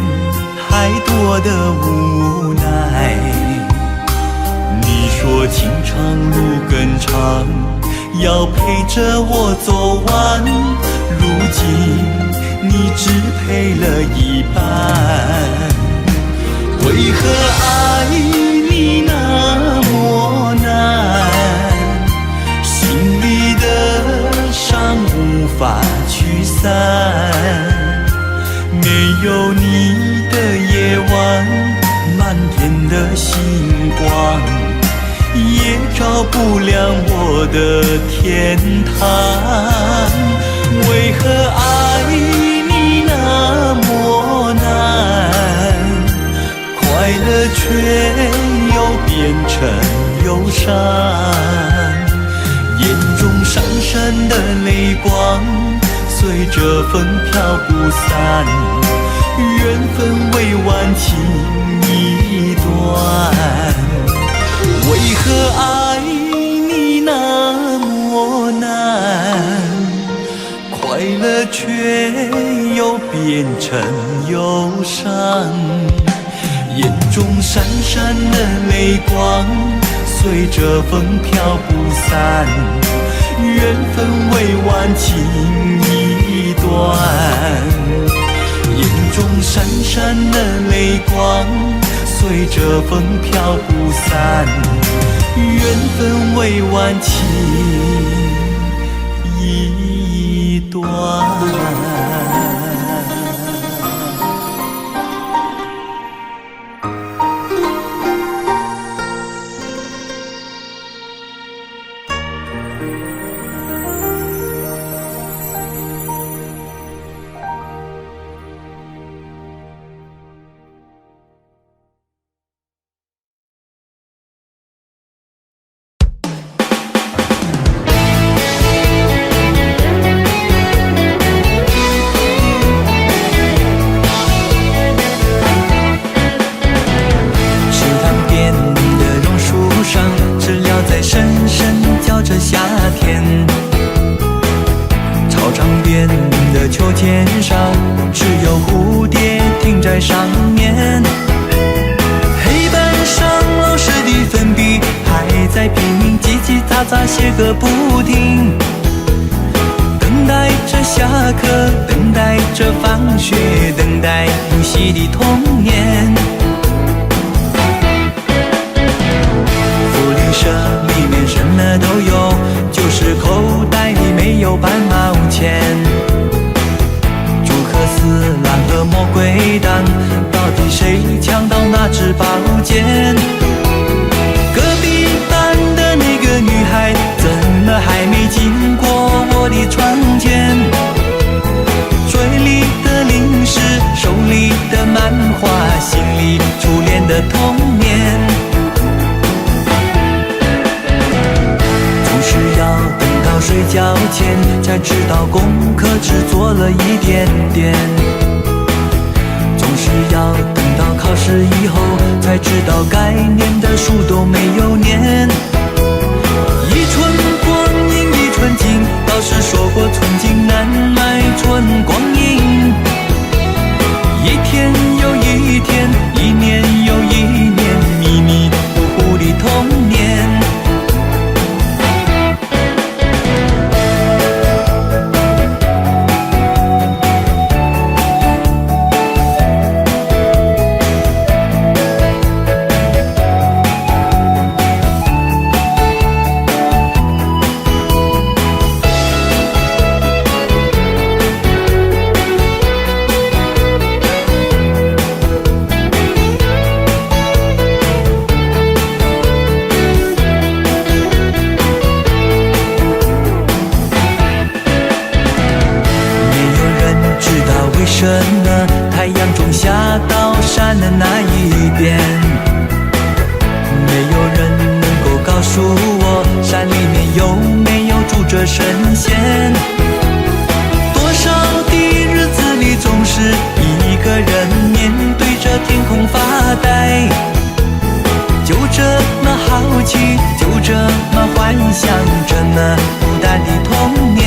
太多的无奈，你说情长路更长，要陪着我走完，如今你只陪了一半。为何爱你那么难，心里的伤无法驱散，没有你的夜晚，满天的星光也照不亮我的天堂。为何爱你那么难，快乐却又变成忧伤，眼中闪闪的泪光随着风飘不散，缘分未完情已断。为何爱你那么难，快乐却又变成忧伤，眼中闪闪的泪光随着风飘不散，缘分未完情已断。眼中闪闪的泪光随着风飘不散，缘分未完情已断。写个不停，等待着下课，等待着放学，等待无息的童年。福利社里面什么都有，就是口袋里没有半毛钱。朱克斯蓝和魔鬼党，到底谁抢到那支宝剑？隔壁班的那个女孩怎么还没经过我的窗前？嘴里的零食，手里的漫画，心里初恋的童年。总是要等到睡觉前才知道功课只做了一点点，总是要等到考试以后才知道该念的书都没有念。一春光阴一春景，老师说过寸金难买春光阴。一天又一天，一年又一年，迷迷糊糊的童年。太阳从下到山的那一边，没有人能够告诉我山里面有没有住着神仙。多少的日子里总是一个人面对着天空发呆，就这么好奇，就这么幻想，这么孤单的童年。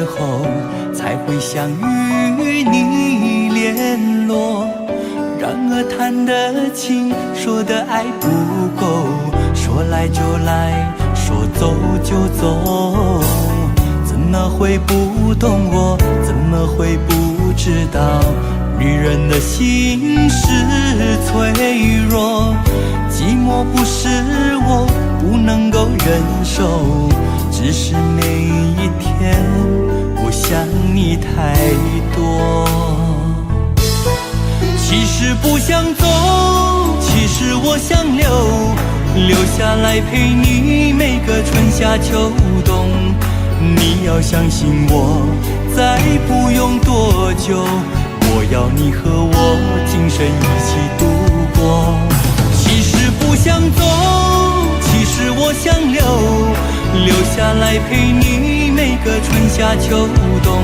时候才会想与你联络。然而谈的情，说的爱不够，说来就来，说走就走。怎么会不懂我？怎么会不知道？女人的心是脆弱，寂寞不是我不能够忍受，只是每一天我想你太多。其实不想走，其实我想留下来陪你每个春夏秋冬。你要相信我，再不用多久，我要你和我今生一起度过。其实不想走，其实我想留下来陪你每个春夏秋冬。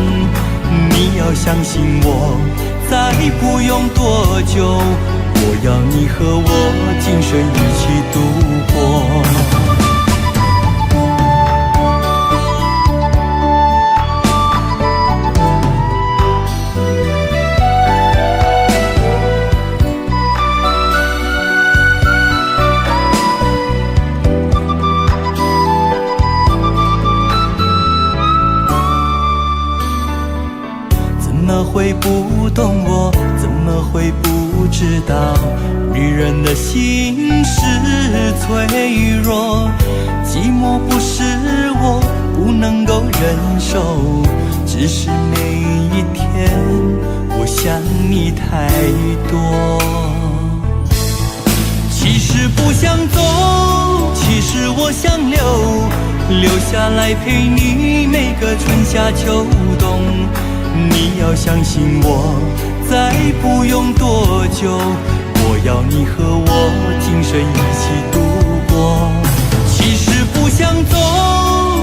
你要相信我，再不用多久，我要你和我今生一起度过。怎么会不懂我？怎么会不知道？女人的心是脆弱，寂寞不是我不能够忍受，只是每一天我想你太多。其实不想走，其实我想留下来陪你每个春夏秋冬。你要相信我，再不用多久，我要你和我今生一起度过。其实不想走，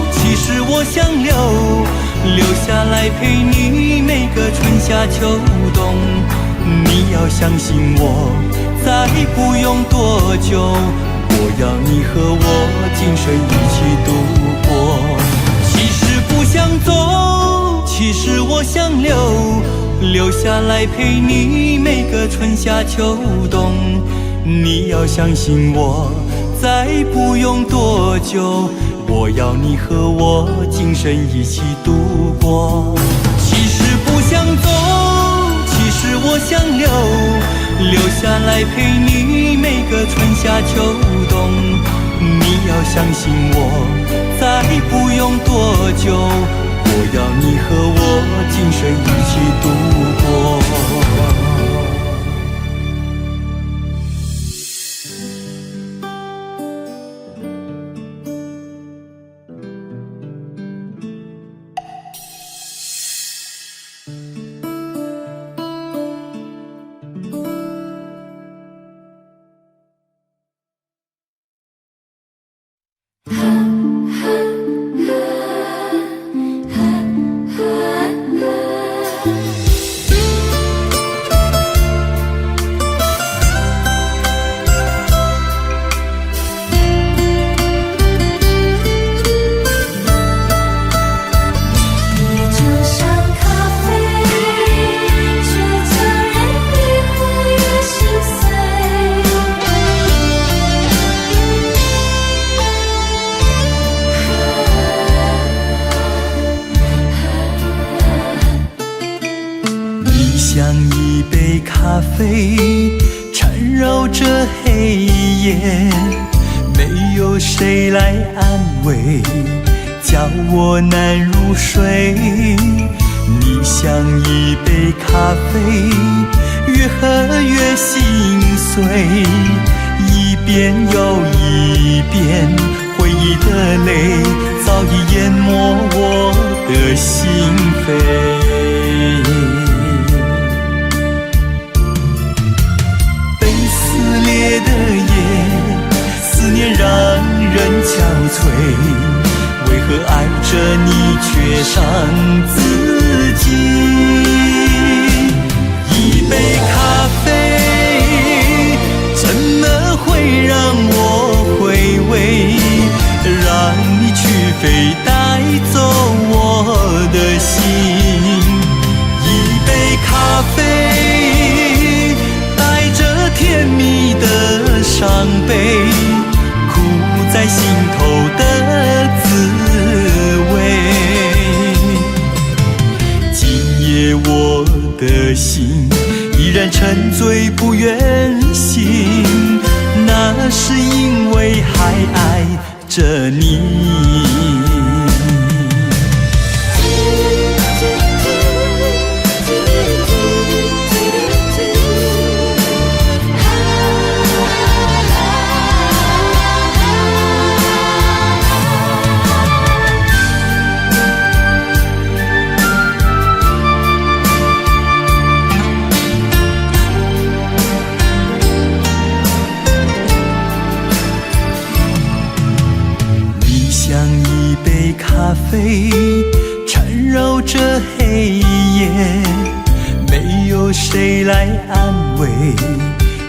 其实我想留下来陪你每个春夏秋冬。你要相信我，再不用多久，我要你和我今生一起度过。其实不想走，其实我想留下来陪你每个春夏秋冬。你要相信我，再不用多久，我要你和我今生一起度过。其实不想走，其实我想留下来陪你每个春夏秋冬。你要相信我，再不用多久，我要你和我今生一起度过。像一杯咖啡缠绕着黑夜，没有谁来安慰，叫我难入睡。你像一杯咖啡，越喝越心碎，一遍又一遍，回忆的泪早已淹没我的心扉。撕裂的夜，思念让人憔悴，为何爱着你却伤自己？一杯咖啡怎么会让我回味，让你去飞带走我的心？咖啡，带着甜蜜的伤悲，苦在心头的滋味。今夜我的心依然沉醉不愿醒，那是因为还爱着你。咖啡缠绕着黑夜，没有谁来安慰，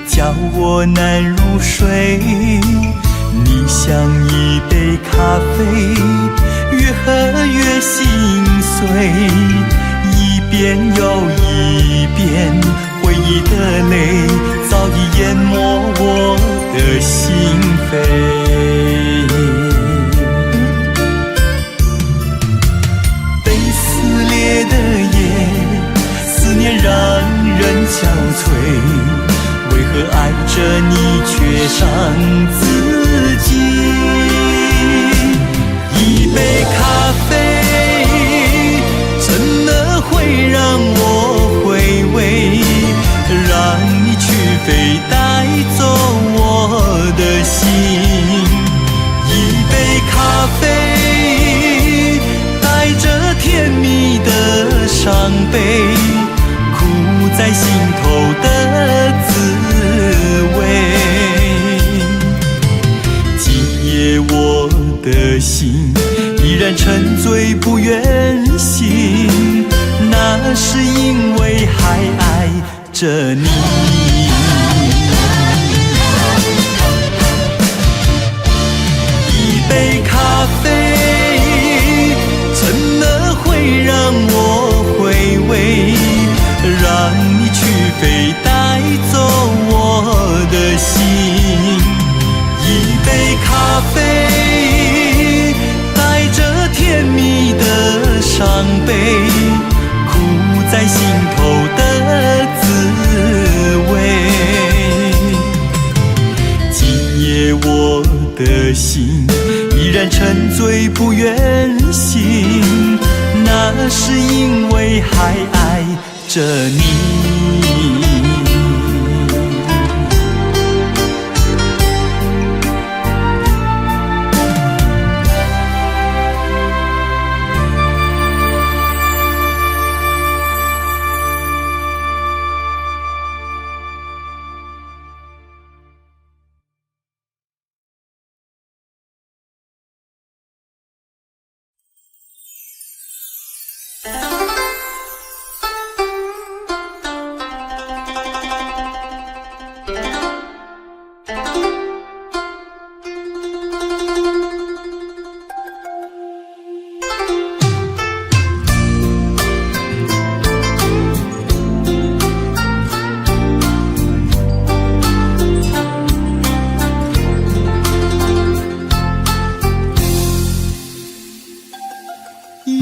叫我难入睡。你像一杯咖啡，越喝越心碎，一遍又一遍，回忆的泪早已淹没我的心扉。的夜，思念让人憔悴，为何爱着你却伤自己？一杯咖啡怎么会让我回味，让你去飞带走我的心。一杯咖啡带着甜蜜的伤悲，苦在心头的滋味。今夜我的心依然沉醉不愿醒，那是因为还爱着你。一杯咖啡怎么会让我回味，让你去飞带走我的心。一杯咖啡带着甜蜜的伤悲，苦在心头的滋味。今夜我的心依然沉醉不愿醒，那是因为还爱着你。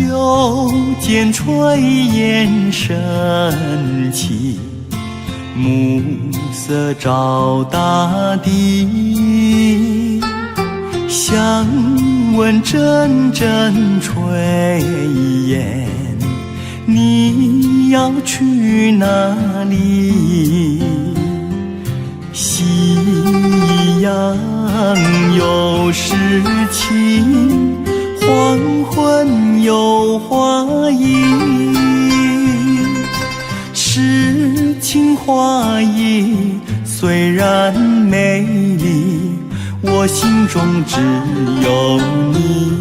又见炊烟升起，暮色照大地，想问阵阵炊烟，你要去哪里？夕阳有诗情，黄昏有花意，诗情画意虽然美丽，我心中只有你。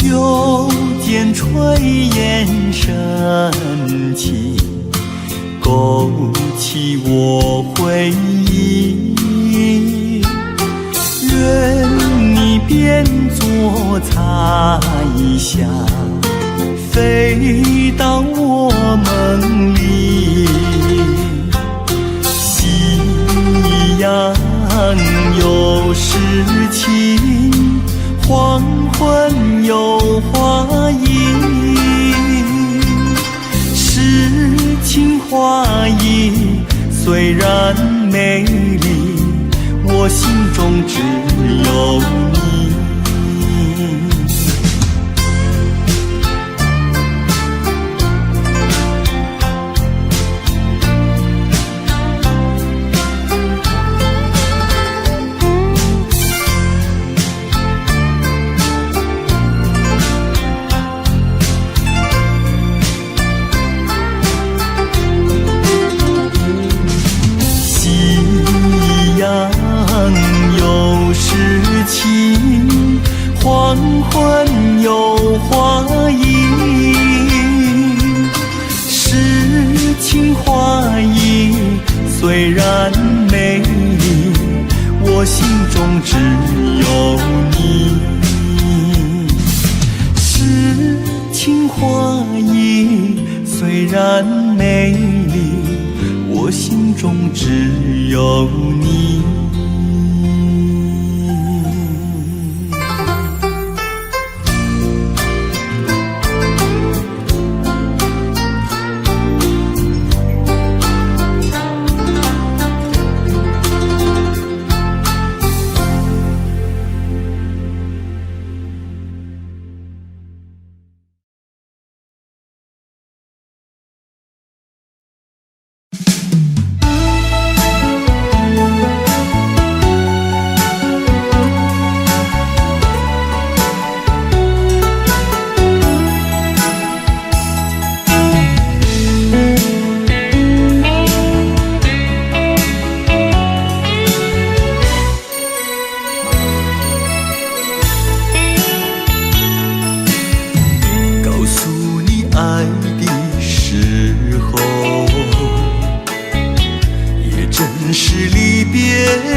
又见炊眼深情，勾起我回忆。愿你变作彩霞，飞到我梦里。夕阳有诗情，黄昏有花影。诗情画意虽然美丽，我心中只有你。有诗情，黄昏有花影。诗情画意虽然美丽，我心中只有你。诗情画意虽然美丽，我心中只有你。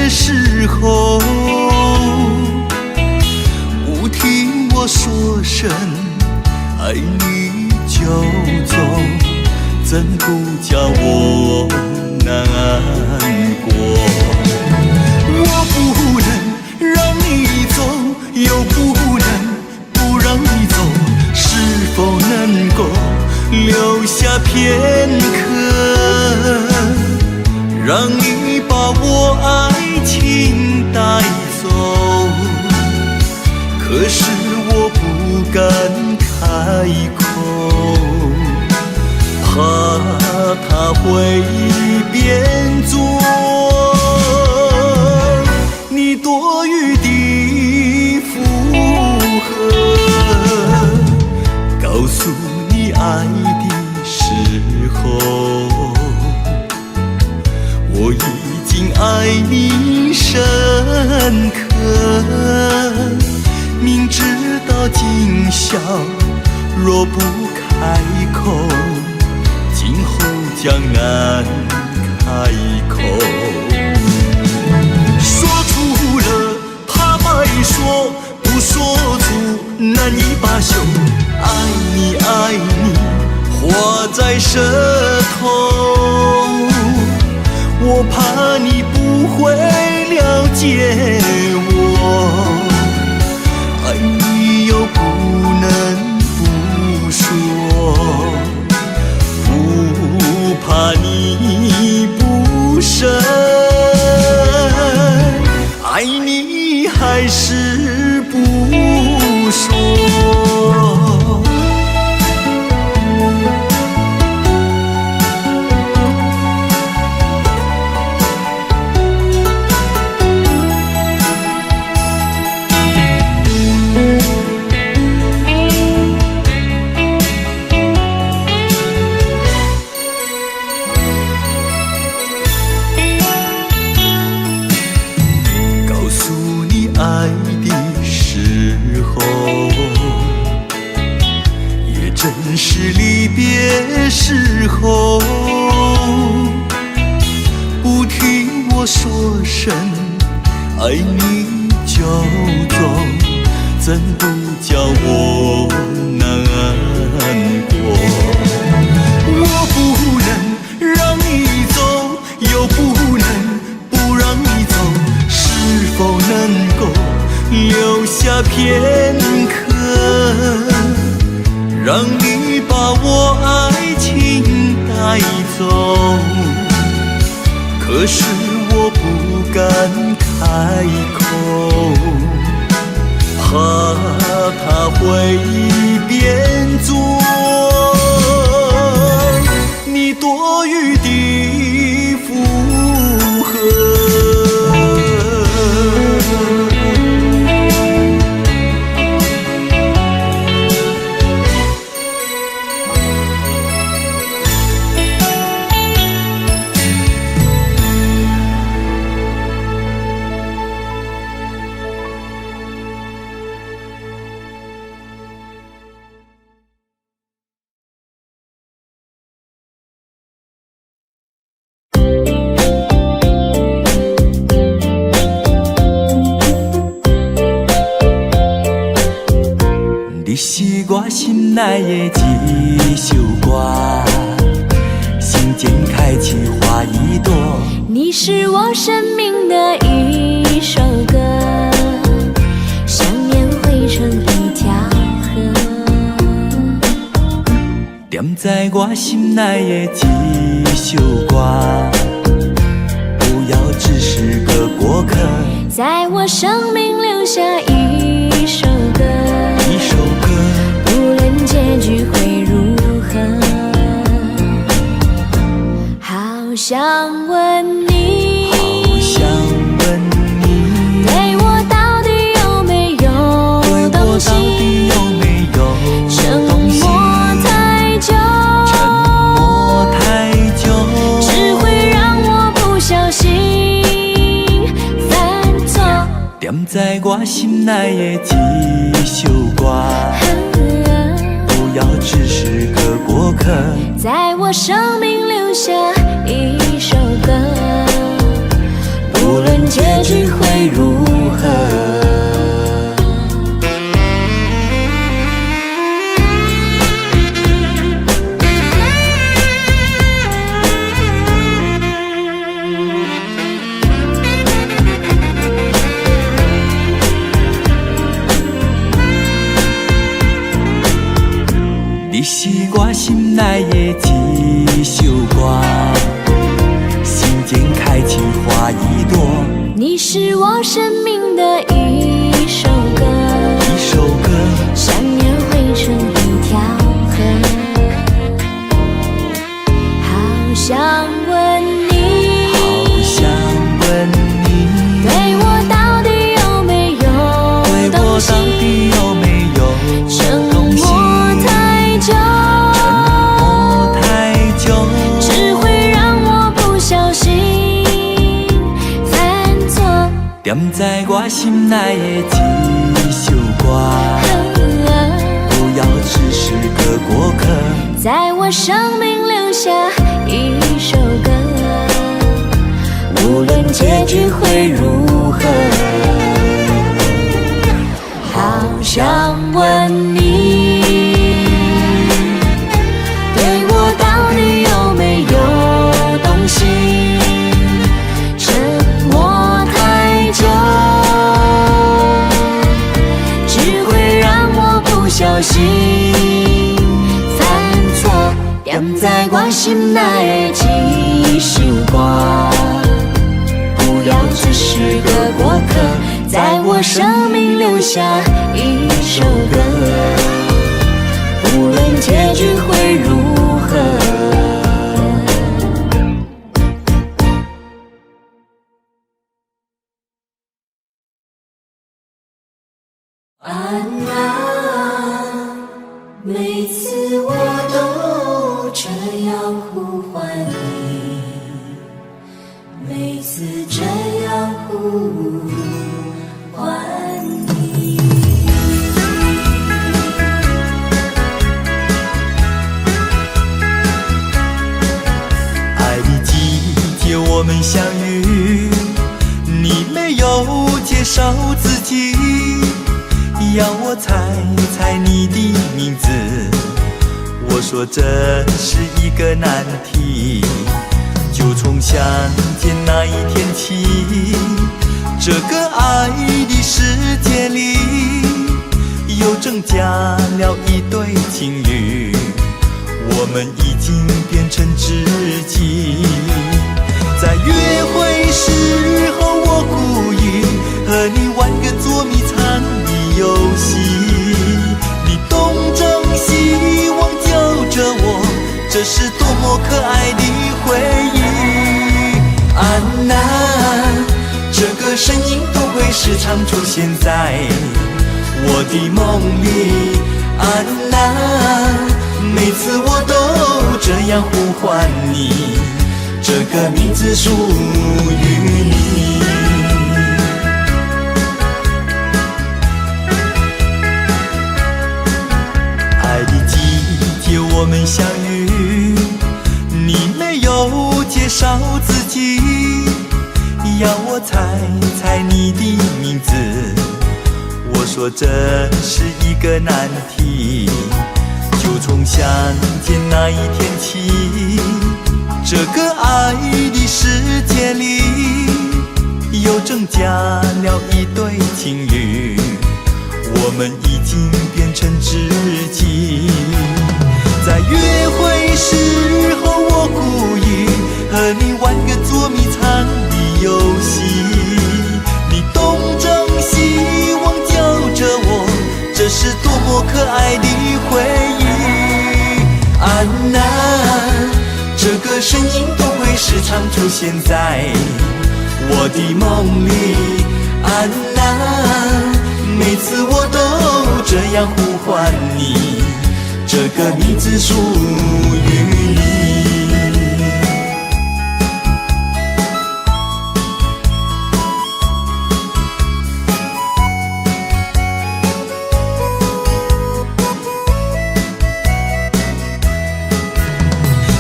时候，不听我说声爱你就走，怎不叫我难过？我不能让你走，又不能不让你走，是否能够留下片刻，让你把我爱情带走？可是我不敢开口，怕它会变作你多余的附和。告诉你爱的时候，我已经爱你深刻，明知道今宵若不开口，今后将难开口。说出了怕白说，不说出难以罢休。爱你爱你，画在舌头，我怕你不会了解我，爱你又不能不说，不怕你不舍，爱你还是不说。爱的离别时候，不听我说声爱你就走，怎不叫我难过？我不能让你走，又不能不让你走，是否能够留下片刻，让你把我爱情带走？可是我不敢开口，怕他会变作你多余的附和。你是我心内的一首歌，心间开起花一朵。你是我生命的一首歌，想念汇成一条河。踮在我心内的一首歌，不要只是个过客，在我生命留下一首歌。一首歌，无论结局会如何，好想问你，好想问你，对我到底有没有动心？沉默太久，只会让我不小心犯错。踮在我心内的一首歌，不要只是个过客，在我生命留下一首歌，无论结局会如何。你是我心内的一首歌，心间开起花一朵。你是我生命的一首歌，一首歌，想念汇成一条河。好想问你，好想问你，对我到底有没有动心？沉默太久，只会让我不小心犯错。踮在我心内的一首歌，不要只是个过客，在我生命留下一首歌，无论结局会如何。好想问你，对我到底有没有动心？沉默太久，只会让我不小心犯错。踮在我心内的一首歌，不要只是个过客，在我生命留下一首歌，无论结局会如何。安安，每次我都这样呼唤你，每次这样呼唤你。们相遇，你没有介绍自己，要我猜猜你的名字。我说这是一个难题，就从相见那一天起，这个爱的世界里又增加了一对情侣，我们已经变成知己。在约会时候，我故意和你玩个捉迷藏的游戏，你东张西望叫着我，这是多么可爱的回忆。安娜，这个身影都会时常出现在我的梦里。安娜，每次我都这样呼唤你，这个名字属于你。爱的季节我们相遇，你没有介绍自己，要我猜猜你的名字。我说这是一个难题，就从相见那一天起，这个爱的世界里又增加了一对情侣，我们已经变成知己。在约会时候，我故意和你玩个捉迷藏的游戏，你东张西望叫着我，这是多么可爱的回忆。安娜，这个身影都会时常出现在我的梦里。安娜，每次我都这样呼唤你，这个名字属于你。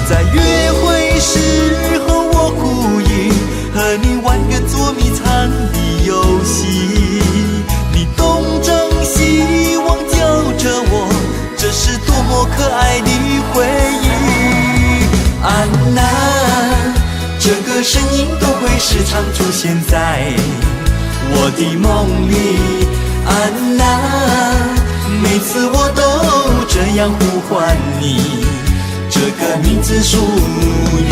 在约会时候，我故意和你玩个捉迷藏的游戏，你东张西望叫着我，这是多么可爱的回忆。安娜，这个身影都会时常出现在我的梦里。安娜，每次我都这样呼唤你，这个名字属于